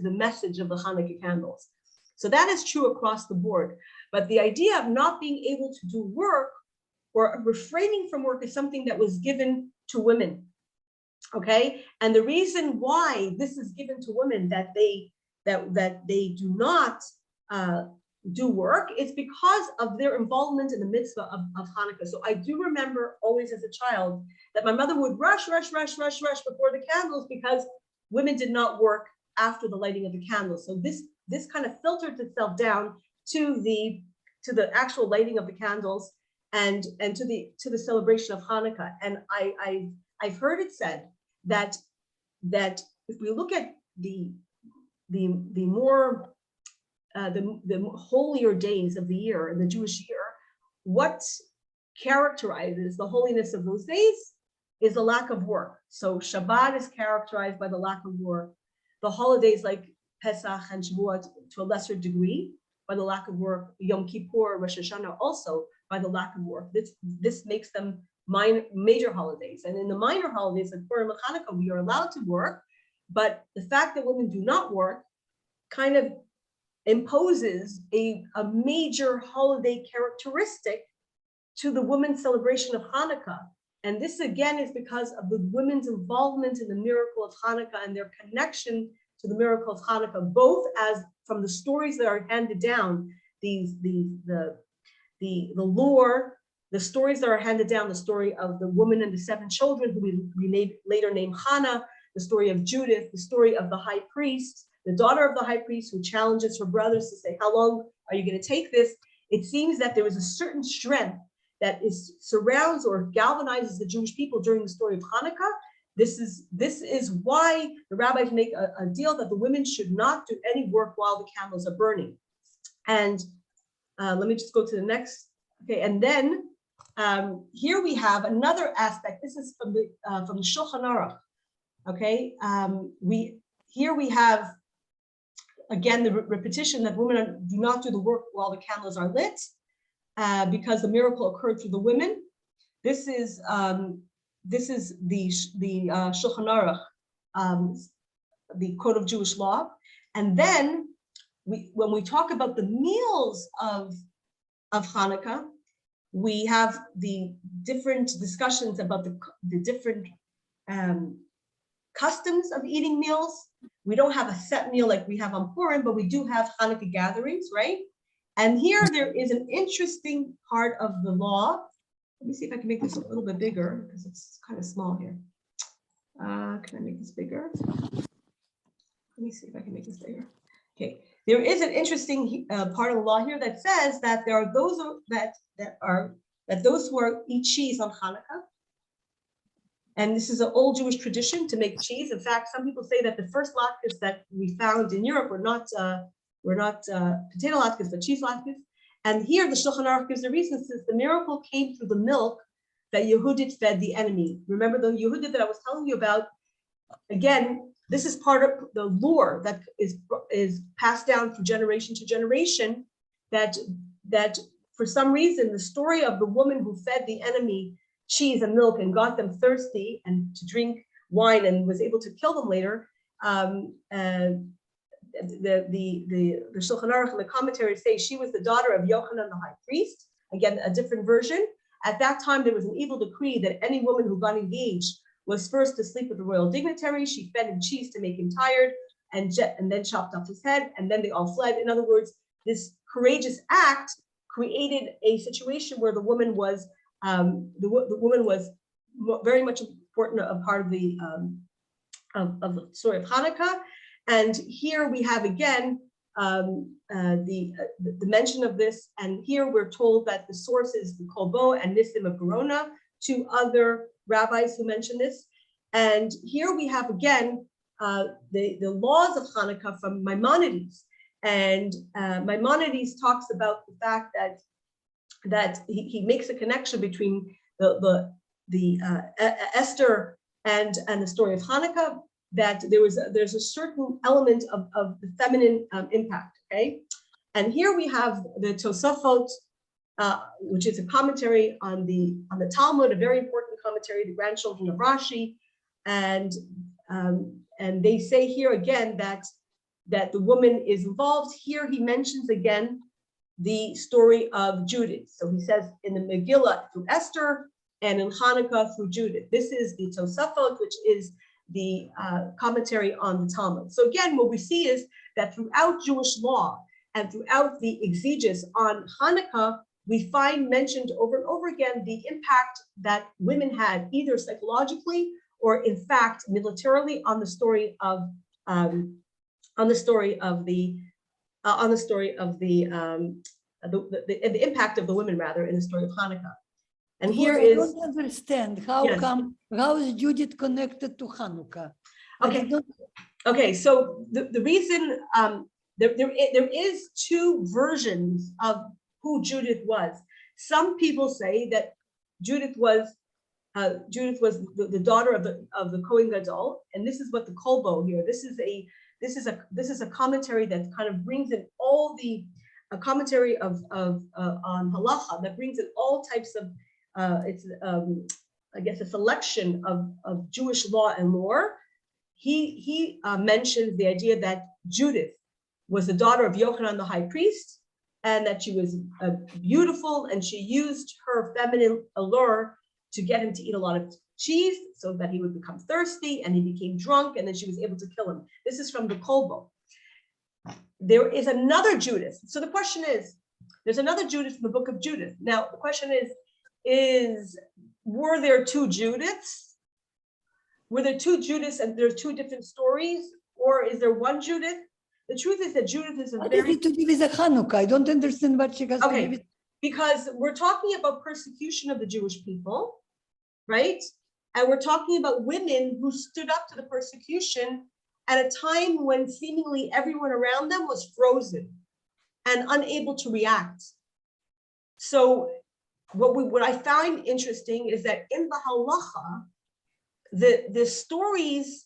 the message of the Hanukkah candles. So that is true across the board. But the idea of not being able to do work or refraining from work is something that was given to women. Okay, and the reason why this is given to women, that they do not do work, is because of their involvement in the mitzvah of Hanukkah. So I do remember always as a child that my mother would rush before the candles, because women did not work after the lighting of the candles. So this kind of filtered itself down to the actual lighting of the candles. and to the celebration of Hanukkah. And I've heard it said that if we look at the holier days of the year in the Jewish year, what characterizes the holiness of those days is the lack of work. So Shabbat is characterized by the lack of work. The holidays like Pesach and Shavuot to a lesser degree by the lack of work. Yom Kippur, Rosh Hashanah also by the lack of work. This makes them major holidays. And in the minor holidays like Purim and Hanukkah, we are allowed to work, but the fact that women do not work kind of imposes a major holiday characteristic to the women's celebration of Hanukkah. And this again is because of the women's involvement in the miracle of Hanukkah and their connection to the miracle of Hanukkah, both as from the stories that are handed down, the lore, the stories that are handed down, the story of the woman and the 7 children who we later named Hannah, the story of Judith, the story of the high priest, the daughter of the high priest who challenges her brothers to say, how long are you going to take this? It seems that there is a certain strength that surrounds or galvanizes the Jewish people during the story of Hanukkah. This is why the rabbis make a deal that the women should not do any work while the camels are burning. And let me just go to the next. Okay, and then here we have another aspect. This is from the Shulchan Aruch. Okay, here we have again the repetition that women do not do the work while the candles are lit. Because the miracle occurred through the women. This is the Shulchan Aruch, the Code of Jewish Law. And then when we talk about the meals of Hanukkah, we have the different discussions about the different customs of eating meals. We don't have a set meal like we have on Purim, but we do have Hanukkah gatherings, right? And here there is an interesting part of the law. Let me see if I can make this a little bit bigger because it's kind of small here. Can I make this bigger? Let me see if I can make this bigger. Okay, there is an interesting part of the law here that says that there are those those who eat cheese on Hanukkah. And this is an old Jewish tradition to make cheese. In fact, some people say that the first latkes that we found in Europe were not potato latkes, but cheese latkes. And here the Shulchan Aruch gives the reason, since the miracle came through the milk that Yehudit fed the enemy. Remember the Yehudit that I was telling you about? Again, this is part of the lore that is passed down from generation to generation, that for some reason, the story of the woman who fed the enemy cheese and milk and got them thirsty and to drink wine and was able to kill them later, the Shulchan Aruch and the commentaries say she was the daughter of Yochanan the high priest. Again, a different version. At that time, there was an evil decree that any woman who got engaged was first to sleep with the royal dignitary. She fed him cheese to make him tired, and then chopped off his head, and then they all fled. In other words, this courageous act created a situation where the woman was very much important, a part of the story of Hanukkah. And here we have again the mention of this, and here we're told that the source is the Kolbo and Nissim of Verona, 2 other rabbis who mention this. And here we have again the laws of Hanukkah from Maimonides, and Maimonides talks about the fact that he makes a connection between the Esther and the story of Hanukkah, that there's a certain element of the feminine impact. Okay, and here we have the Tosafot, which is a commentary on the Talmud, a very important commentary, the grandchildren of Rashi, and they say here again that the woman is involved. Here he mentions again the story of Judith. So he says in the Megillah through Esther, and in Hanukkah through Judith. This is the Tosafot, which is the commentary on the Talmud. So again, what we see is that throughout Jewish law and throughout the exegesis on Hanukkah, we find mentioned over and over again the impact that women had, either psychologically or in fact militarily, on the story of the the impact of the women rather in the story of Hanukkah. And here I is, don't understand how is Judith connected to Hanukkah? Okay, so the reason there is two versions of who Judith was. Some people say that Judith was the daughter of the Kohen Gadol, and this is what the Kolbo here. This is a commentary that kind of brings in all a commentary of on halacha that brings in all types of I guess a selection of Jewish law and lore. He mentions the idea that Judith was the daughter of Yochanan the high priest, and that she was beautiful, and she used her feminine allure to get him to eat a lot of cheese so that he would become thirsty, and he became drunk, and then she was able to kill him. This is from the Kolbo. There is another Judith. So the question is, there's another Judith in the book of Judith. Now, the question is were there two Judiths? Were there two Judiths and there's two different stories? Or is there one Judith? The truth is that Judith is What does it to do with the Hanukkah? I don't understand what she has to do with. Because we're talking about persecution of the Jewish people, right? And we're talking about women who stood up to the persecution at a time when seemingly everyone around them was frozen and unable to react. So what I find interesting is that in the halacha, the stories,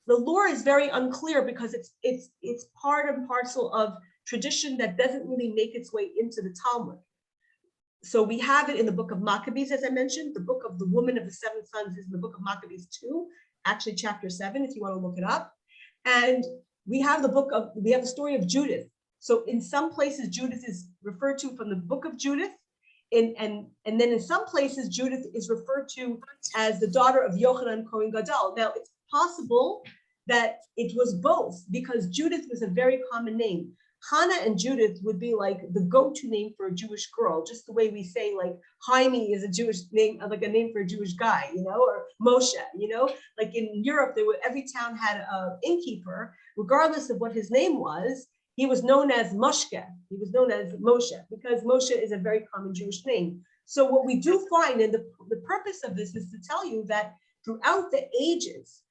the lore is very unclear because it's part and parcel of tradition that doesn't really make its way into the Talmud. So we have it in the book of Maccabees, as I mentioned. The book of the woman of the seven sons is in the book of Maccabees 2, actually chapter 7, if you want to look it up. And we have the story of Judith. So in some places, Judith is referred to from the book of Judith. And then in some places, Judith is referred to as the daughter of Yochanan Kohen Gadol. Now, it's possible that it was both because Judith was a very common name. Hannah and Judith would be like the go-to name for a Jewish girl, just the way we say like Jaime is a Jewish name, like a name for a Jewish guy, or Moshe, like in Europe, every town had an innkeeper, regardless of what his name was. He was known as Moshke. He was known as Moshe because Moshe is a very common Jewish name. So what we do find, and the purpose of this is to tell you that throughout the ages,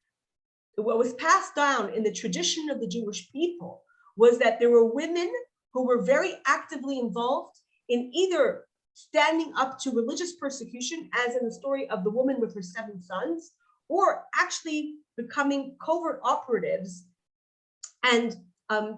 what was passed down in the tradition of the Jewish people was that there were women who were very actively involved in either standing up to religious persecution, as in the story of the woman with her 7 sons, or actually becoming covert operatives and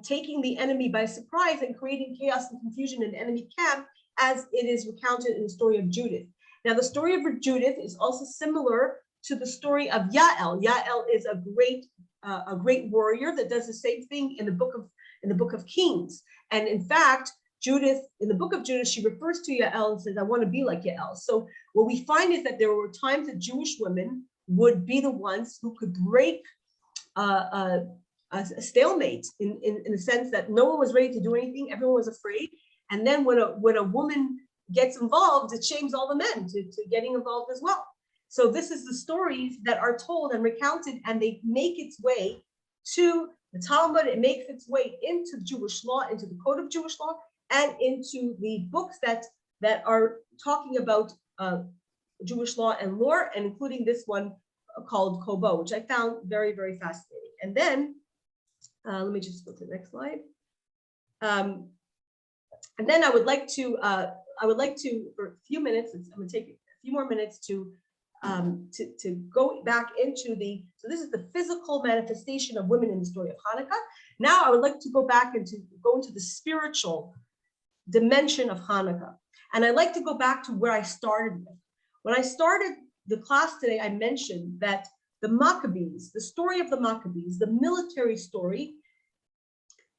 taking the enemy by surprise and creating chaos and confusion in enemy camp, as it is recounted in the story of Judith. Now, the story of Judith is also similar to the story of Yael. Yael is a great warrior that does the same thing in the book of Kings. And in fact, Judith, in the book of Judith, she refers to Yael and says, I want to be like Yael. So what we find is that there were times that Jewish women would be the ones who could break a stalemate in the sense that no one was ready to do anything, everyone was afraid. And then when a woman gets involved, it shames all the men to getting involved as well. So this is the stories that are told and recounted, and they make its way to the Talmud. It makes its way into Jewish law, into the code of Jewish law, and into the books that are talking about Jewish law and lore, and including this one called Kobo, which I found very, very fascinating. And then, let me just go to the next slide. And then I would like to, for a few minutes, I'm going to take a few more minutes to go back into so this is the physical manifestation of women in the story of Hanukkah. Now I would like to go back and to go into the spiritual dimension of Hanukkah. And I'd like to go back to where I started with. When I started the class today, I mentioned that the Maccabees, the story of the Maccabees, the military story,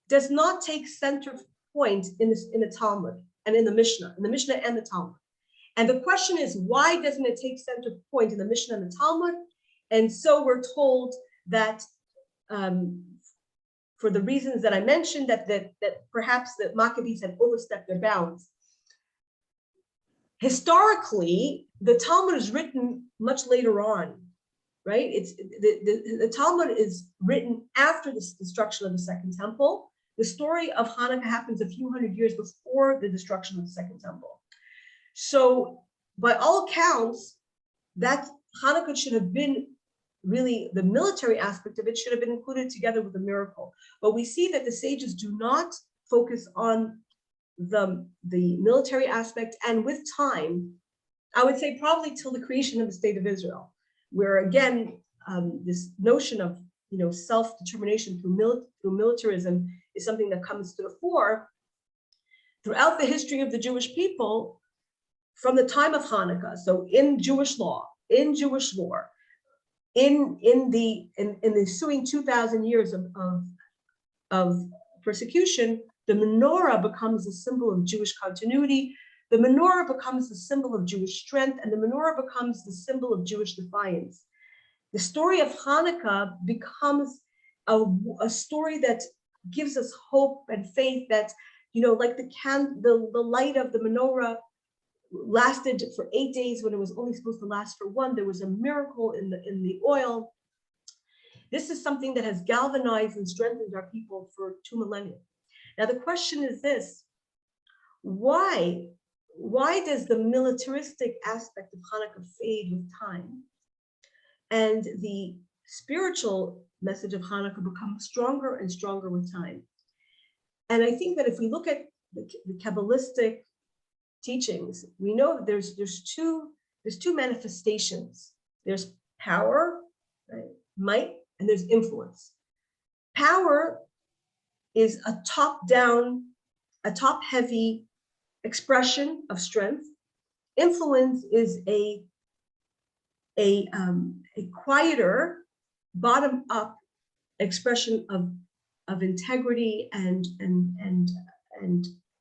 does not take center point in the Talmud and in the Mishnah and the Talmud. And the question is, why doesn't it take center point in the Mishnah and the Talmud? And so we're told that for the reasons that I mentioned, that perhaps the Maccabees had overstepped their bounds. Historically, the Talmud is written much later on, right? The Talmud is written after the destruction of the Second Temple. the story of Hanukkah happens a few hundred years before the destruction of the Second Temple. So by all accounts, that Hanukkah should have been really, the military aspect of it should have been included together with the miracle. But we see that the sages do not focus on the military aspect, and with time, I would say probably till the creation of the State of Israel, where again, this notion of self-determination through militarism is something that comes to the fore throughout the history of the Jewish people from the time of Hanukkah. So in Jewish law, in Jewish lore, in the ensuing 2,000 years of persecution, the menorah becomes a symbol of Jewish continuity. The menorah becomes the symbol of Jewish strength, and the menorah becomes the symbol of Jewish defiance. The story of Hanukkah becomes a story that gives us hope and faith that, like the light of the menorah lasted for 8 days when it was only supposed to last for 1. There was a miracle in the oil. This is something that has galvanized and strengthened our people for 2 millennia. Now the question is this: why does the militaristic aspect of Hanukkah fade with time, and the spiritual message of Hanukkah becomes stronger and stronger with time? And I think that if we look at the Kabbalistic teachings, we know that there's two manifestations. There's power, right, might, and there's influence. Power is a top-down, a top-heavy expression of strength. Influence is a quieter, bottom-up expression of integrity and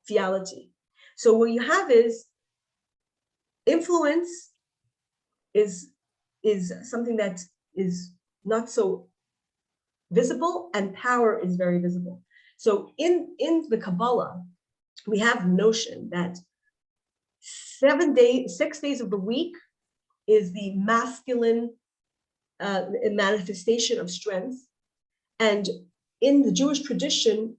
fidelity. So what you have is influence is something that is not so visible, and power is very visible. So in the Kabbalah, we have the notion that 6 days of the week is the masculine manifestation of strength. And in the Jewish tradition,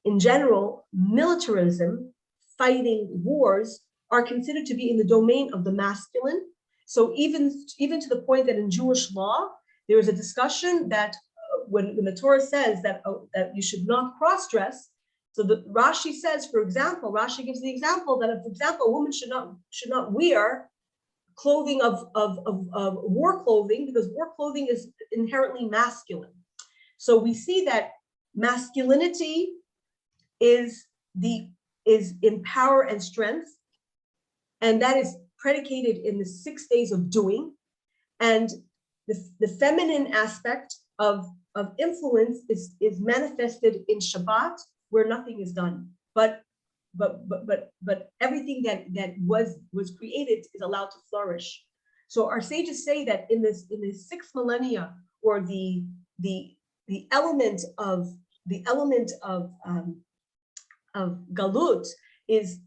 in general, militarism, fighting wars, are considered to be in the domain of the masculine. So even to the point that in Jewish law, there is a discussion that when the Torah says that you should not cross-dress, so the Rashi says, for example, Rashi gives the example that, for example, a woman should not wear clothing of war clothing, because war clothing is inherently masculine. So we see that masculinity is in power and strength, and that is predicated in the 6 days of doing, and the feminine aspect of influence is manifested in Shabbat, where nothing is done, but everything that was created is allowed to flourish. So our sages say that in this 6th millennia, or the element of galut is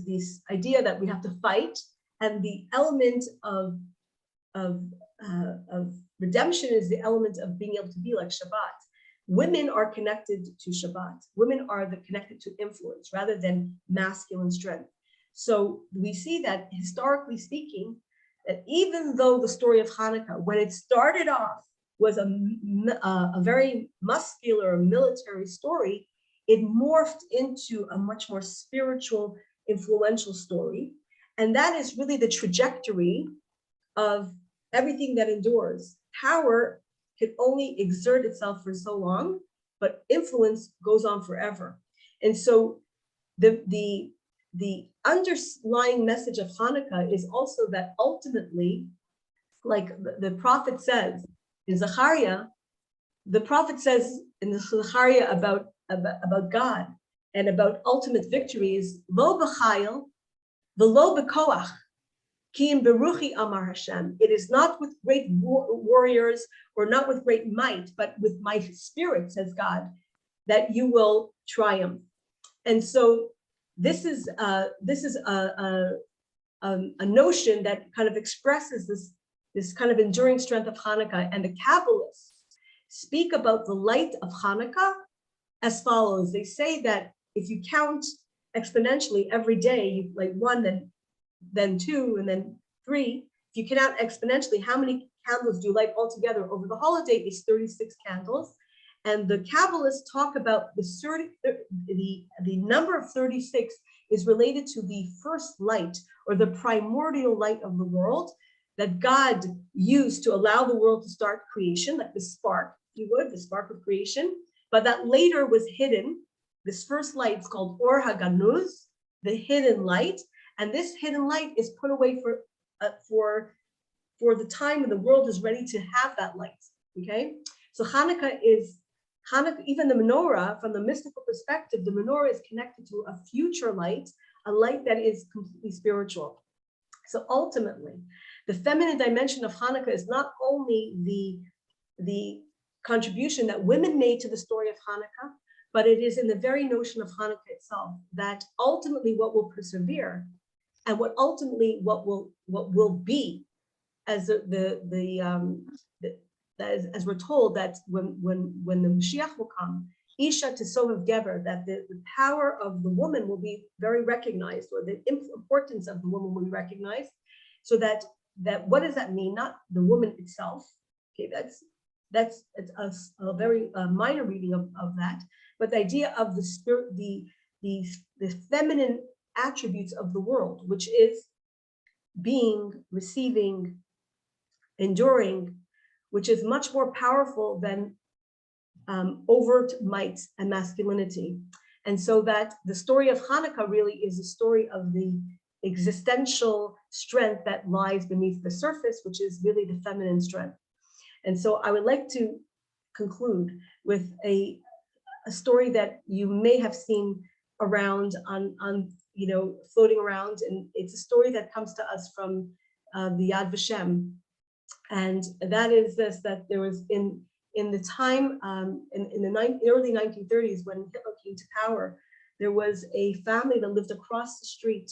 this idea that we have to fight, and the element of redemption is the element of being able to be like Shabbat. Women are connected to Shabbat. Women are connected to influence rather than masculine strength. So we see that, historically speaking, that even though the story of Hanukkah, when it started off, was a very muscular military story, it morphed into a much more spiritual, influential story. And that is really the trajectory of everything that endures. Power can only exert itself for so long, but influence goes on forever. And so the underlying message of Hanukkah is also that ultimately, like the prophet says in Zechariah, the prophet says in the Zechariah about God and about ultimate victory is lo b'chayil v'lo b'koach ki im beruchi amar Hashem. It is not with great warriors or not with great might, but with my spirit, says God, that you will triumph. And so this is a notion that kind of expresses this kind of enduring strength of Hanukkah. And the Kabbalists speak about the light of Hanukkah as follows. They say that if you count exponentially every day, like 1, then 2, and then 3, if you count exponentially, how many candles do you light altogether over the holiday is 36 candles. And the Kabbalists talk about the number of 36 is related to the first light, or the primordial light of the world that God used to allow the world to start creation, like the spark, if you would, the spark of creation, but that later was hidden. This first light is called Or HaGanuz, the hidden light, and this hidden light is put away for the time when the world is ready to have that light. Okay, so Hanukkah, even the menorah, from the mystical perspective, the menorah is connected to a future light, a light that is completely spiritual. So ultimately, the feminine dimension of Hanukkah is not only the contribution that women made to the story of Hanukkah, but it is in the very notion of Hanukkah itself that ultimately what will persevere, and what will be, as as we're told, that when the Mashiach will come, Isha Tesohav Gever, that the power of the woman will be very recognized, or the importance of the woman will be recognized. So that what does that mean? Not the woman itself. Okay, that's a very minor reading of that, but the idea of the spirit, the feminine attributes of the world, which is being, receiving, enduring, which is much more powerful than overt might and masculinity. And so that the story of Hanukkah really is a story of the existential strength that lies beneath the surface, which is really the feminine strength. And so I would like to conclude with a story that you may have seen around on floating around, and it's a story that comes to us from the Yad Vashem, and that is this: that there was in the time in the early 1930s, when Hitler came to power, there was a family that lived across the street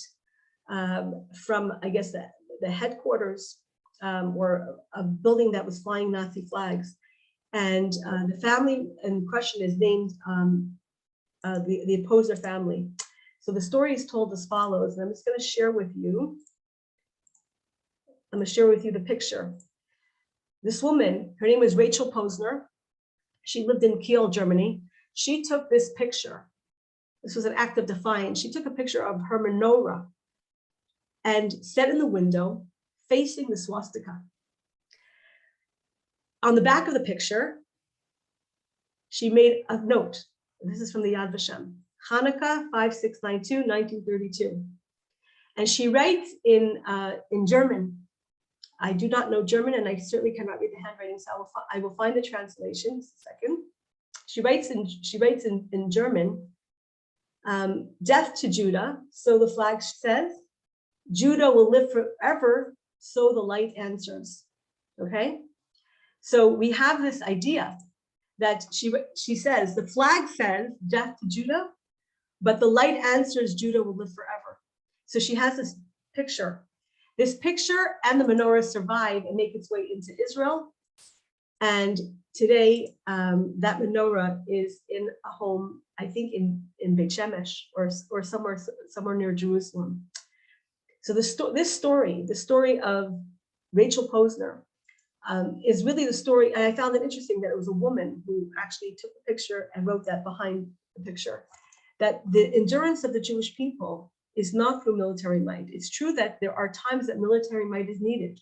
from, I guess, the headquarters, or a building that was flying Nazi flags, and the family in question is named the Opposer family. So the story is told as follows, and I'm just going to share with you. I'm going to share with you the picture. This woman, her name was Rachel Posner. She lived in Kiel, Germany. She took this picture. This was an act of defiance. She took a picture of her menorah and set in the window facing the swastika. On the back of the picture, she made a note. This is from the Yad Vashem, Hanukkah 5692, 1932. And she writes in German. I do not know German, and I certainly cannot read the handwriting, so I will find the translation. Just a second. She writes in German, death to Judah, so the flag says, Judah will live forever, so the light answers. Okay? So we have this idea that she says, the flag says death to Judah, but the light answers Judah will live forever. So she has this picture. This picture and the menorah survive and make its way into Israel. And today, that menorah is in a home, I think in Beit Shemesh, or somewhere near Jerusalem. So this story, the story of Rachel Posner, is really the story, and I found it interesting that it was a woman who actually took the picture and wrote that behind the picture, that the endurance of the Jewish people is not through military might. It's true that there are times that military might is needed,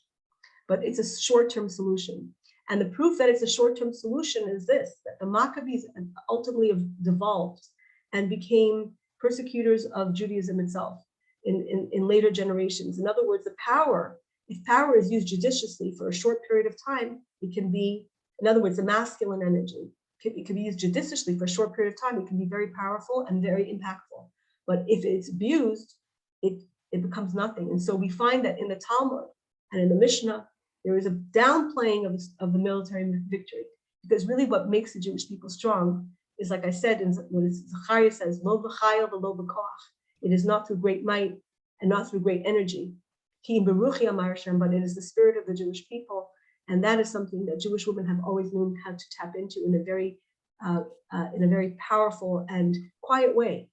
but it's a short-term solution. And the proof that it's a short-term solution is this, that the Maccabees ultimately devolved and became persecutors of Judaism itself in later generations. In other words, if power is used judiciously for a short period of time, it can be, in other words, the masculine energy, it can be used judiciously for a short period of time. It can be very powerful and very impactful. But if it's abused, it becomes nothing. And so we find that in the Talmud and in the Mishnah, there is a downplaying of the military victory, because really what makes the Jewish people strong is, like I said, when Zechariah says, Lo v'chayil v'lo b'koach. It is not through great might and not through great energy. Ki beruchi amar Hashem, but it is the spirit of the Jewish people. And that is something that Jewish women have always known how to tap into in a very in a very powerful and quiet way.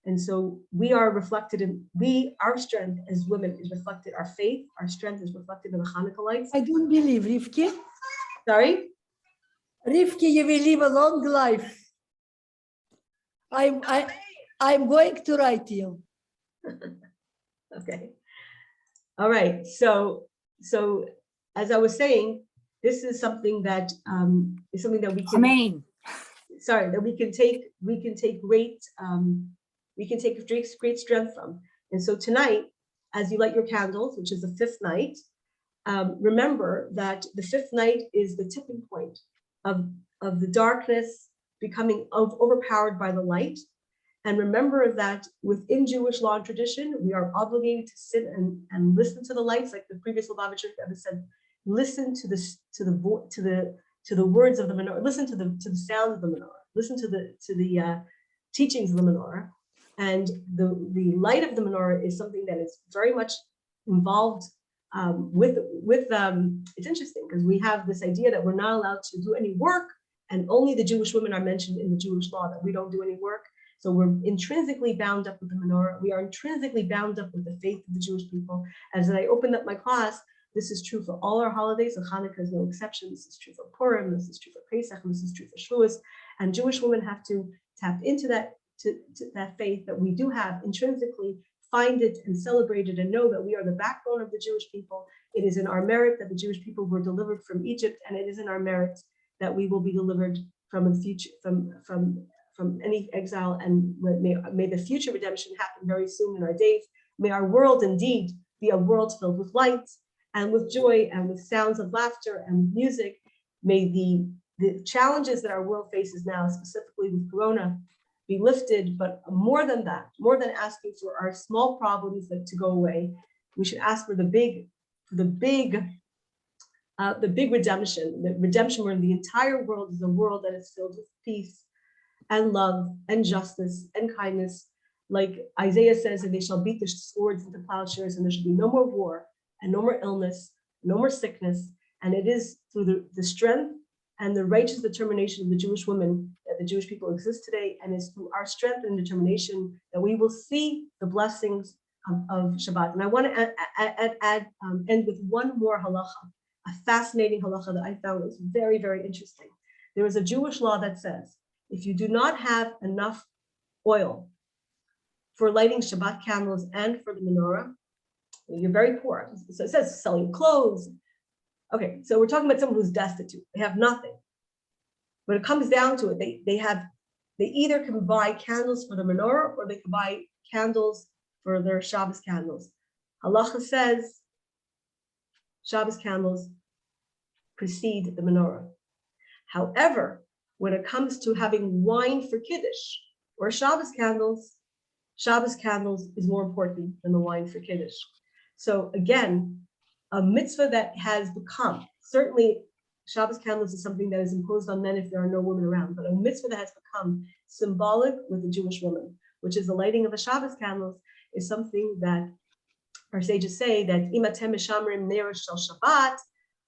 And so we are reflected in, our strength as women is reflected, our faith, our strength is reflected in the Hanukkah lights. I don't believe, Rivki. Sorry? Rivki, you will live a long life. I'm going to write you. Okay. All right. So as I was saying, this is something that we can. Amen. Sorry, that we can take great great strength from. And so tonight, as you light your candles, which is the fifth night, remember that the fifth night is the tipping point of the darkness becoming overpowered by the light. And remember that within Jewish law and tradition, we are obligated to sit and listen to the lights, like the previous Lubavitcher ever said. Listen to the words of the menorah. Listen to the sound of the menorah. Listen to the teachings of the menorah. And the light of the menorah is something that is very much involved with. It's interesting because we have this idea that we're not allowed to do any work, and only the Jewish women are mentioned in the Jewish law, that we don't do any work. So we're intrinsically bound up with the menorah. We are intrinsically bound up with the faith of the Jewish people. As I opened up my class, this is true for all our holidays, and Hanukkah is no exception. This is true for Purim, this is true for Pesach, and this is true for Shavuos. And Jewish women have to tap into that, to that faith that we do have intrinsically, find it and celebrate it, and know that we are the backbone of the Jewish people. It is in our merit that the Jewish people were delivered from Egypt, and it is in our merit that we will be delivered from the future, from any exile, and may the future redemption happen very soon in our days. May our world indeed be a world filled with light and with joy and with sounds of laughter and music. May the challenges that our world faces now, specifically with Corona, be lifted. But more than that, more than asking for our small problems to go away, we should ask for the big redemption, the redemption where the entire world is a world that is filled with peace and love and justice and kindness. Like Isaiah says, and they shall beat their swords into plowshares, and there should be no more war and no more illness, no more sickness. And it is through the strength and the righteous determination of the Jewish women that the Jewish people exist today. And it's through our strength and determination that we will see the blessings of Shabbat. And I want to end with one more halacha, a fascinating halacha that I found was very, very interesting. There is a Jewish law that says, if you do not have enough oil for lighting Shabbat candles and for the menorah, you're very poor. So it says selling clothes. Okay, so we're talking about someone who's destitute. They have nothing. When it comes down to it, they either can buy candles for the menorah, or they can buy candles for their Shabbos candles. Halacha says Shabbos candles precede the menorah. However, when it comes to having wine for Kiddush or Shabbos candles is more important than the wine for Kiddush. So again, a mitzvah that has become, certainly Shabbos candles is something that is imposed on men if there are no women around, but a mitzvah that has become symbolic with the Jewish woman, which is the lighting of the Shabbos candles, is something that our sages say that imatem mishamrim neresh shel Shabbat,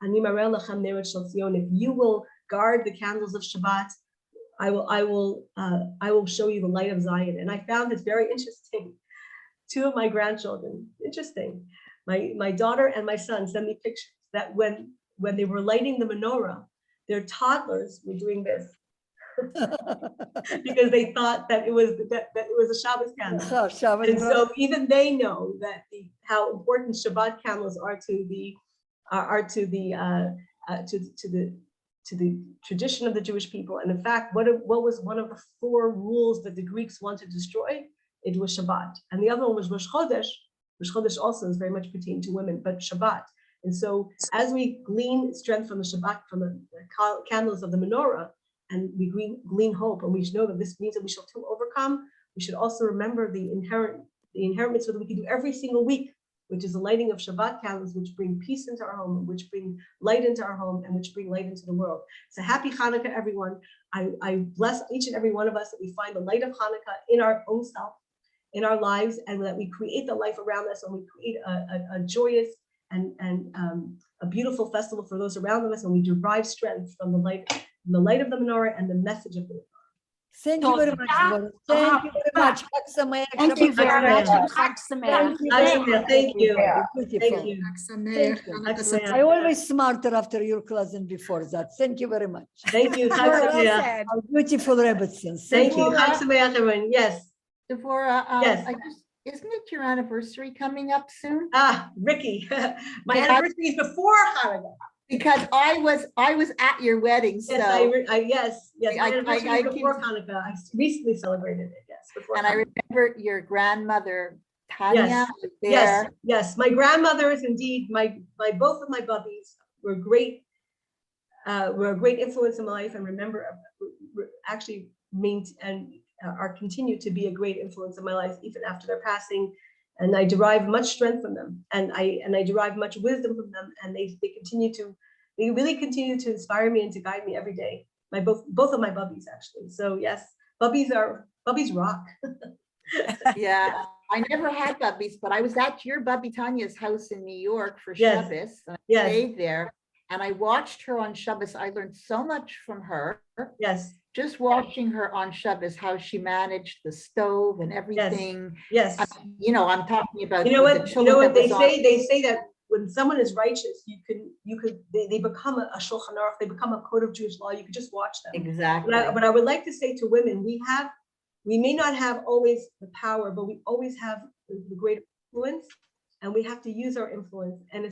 ani mareh lachem neresh shel Zion. If you will guard the candles of Shabbat, I will show you the light of Zion. And I found this very interesting. Two of my grandchildren, interesting. My daughter and my son sent me pictures that when they were lighting the menorah, their toddlers were doing this because they thought that it was a Shabbos candle. And so even they know that how important Shabbat candles are to the tradition of the Jewish people. And in fact, what was one of the 4 rules that the Greeks wanted to destroy? It was Shabbat. And the other one was Rosh Chodesh. Rosh Chodesh also is very much pertaining to women, but Shabbat. And so as we glean strength from the Shabbat, from the candles of the menorah, and we glean hope, and we should know that this means that we shall too overcome, we should also remember the inherent mitzvah that we can do every single week, which is the lighting of Shabbat candles, which bring peace into our home, which bring light into our home, and which bring light into the world. So happy Hanukkah, everyone. I bless each and every one of us that we find the light of Hanukkah in our own self, in our lives, and that we create the life around us, and we create a joyous and a beautiful festival for those around us, and we derive strength from the light the light of the menorah, and the message of the menorah. Thank you very much, Devorah. Thank you very much. Chag Sameach. Thank you Shabbat very much. Shalom. Chag Sameach. Thank you. Beautiful. Thank you. Thank you. I always smarter after your class than before that. Thank you very much. Thank you. Chag Well Sameach. said. Our beautiful Rebbetzins. Thank you. Chag Sameach, everyone. Yes. Devorah, Yes. isn't it your anniversary coming up soon? Ricky, my Yeah. anniversary is before Hanukkah. Because I was at your wedding, so, Yes, yes. My anniversary is I before keep- Hanukkah. I recently celebrated it. Yes, before. and I Hanukkah. remember your grandmother Tanya Yes, was Yes, there. yes. My grandmother is indeed both of my bubbies were great. Were a great influence in my life, and remember, actually are continue to be a great influence in my life even after their passing. And I derive much strength from them, and I derive much wisdom from them, and they really continue to inspire me and to guide me every day. Both of my bubbies, actually. So yes, bubbies rock. Yeah, I never had bubbies, but I was at your bubby Tanya's house in New York for Yes. Shabbos. And I Yes. stayed there, and I watched her on Shabbos. I learned so much from her. Yes, Just watching her on Shabbos, how she managed the stove and everything. yes. I'm talking about. You know the what? children that They was say? They say that when someone is righteous, they become a Shulchan Aruch, they become a code of Jewish law. You could just watch them. Exactly. But I would like to say to women, we may not have always the power, but we always have the great influence, and we have to use our influence. And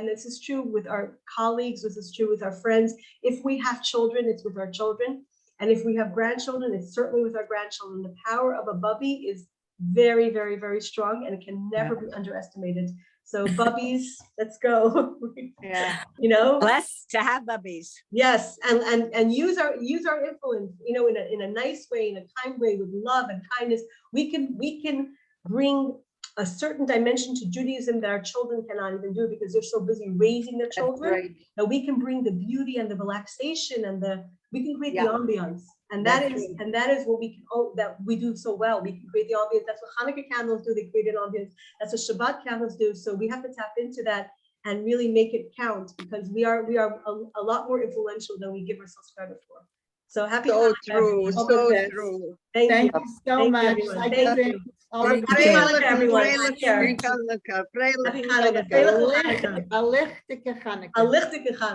this is true with our colleagues. This is true with our friends. If we have children, it's with our children. And if we have grandchildren, it's certainly with our grandchildren. The power of a bubby is very, very, very strong, and it can never be underestimated. So bubbies, let's go. Yeah. Blessed to have bubbies. Yes, and use our influence, in a nice way, in a kind way, with love and kindness. We can bring a certain dimension to Judaism that our children cannot even do because they're so busy raising their children. Right. That we can bring the beauty and the relaxation and we can create the ambiance, and that is what that we do so well. We can create the ambiance. That's what Hanukkah candles do. They create an ambiance. That's what Shabbat candles do. So we have to tap into that and really make it count, because we are a lot more influential than we give ourselves credit for. So happy Hanukkah, everyone. True. Thank you. Thank you so Thank you, much. everyone. Like Thank I said, you. all the Happy Hanukkah, everyone. Pray Take care. Hanukkah. Pray Happy Hanukkah. Hanukkah. A lichtige Hanukkah. A lichtige Hanukkah.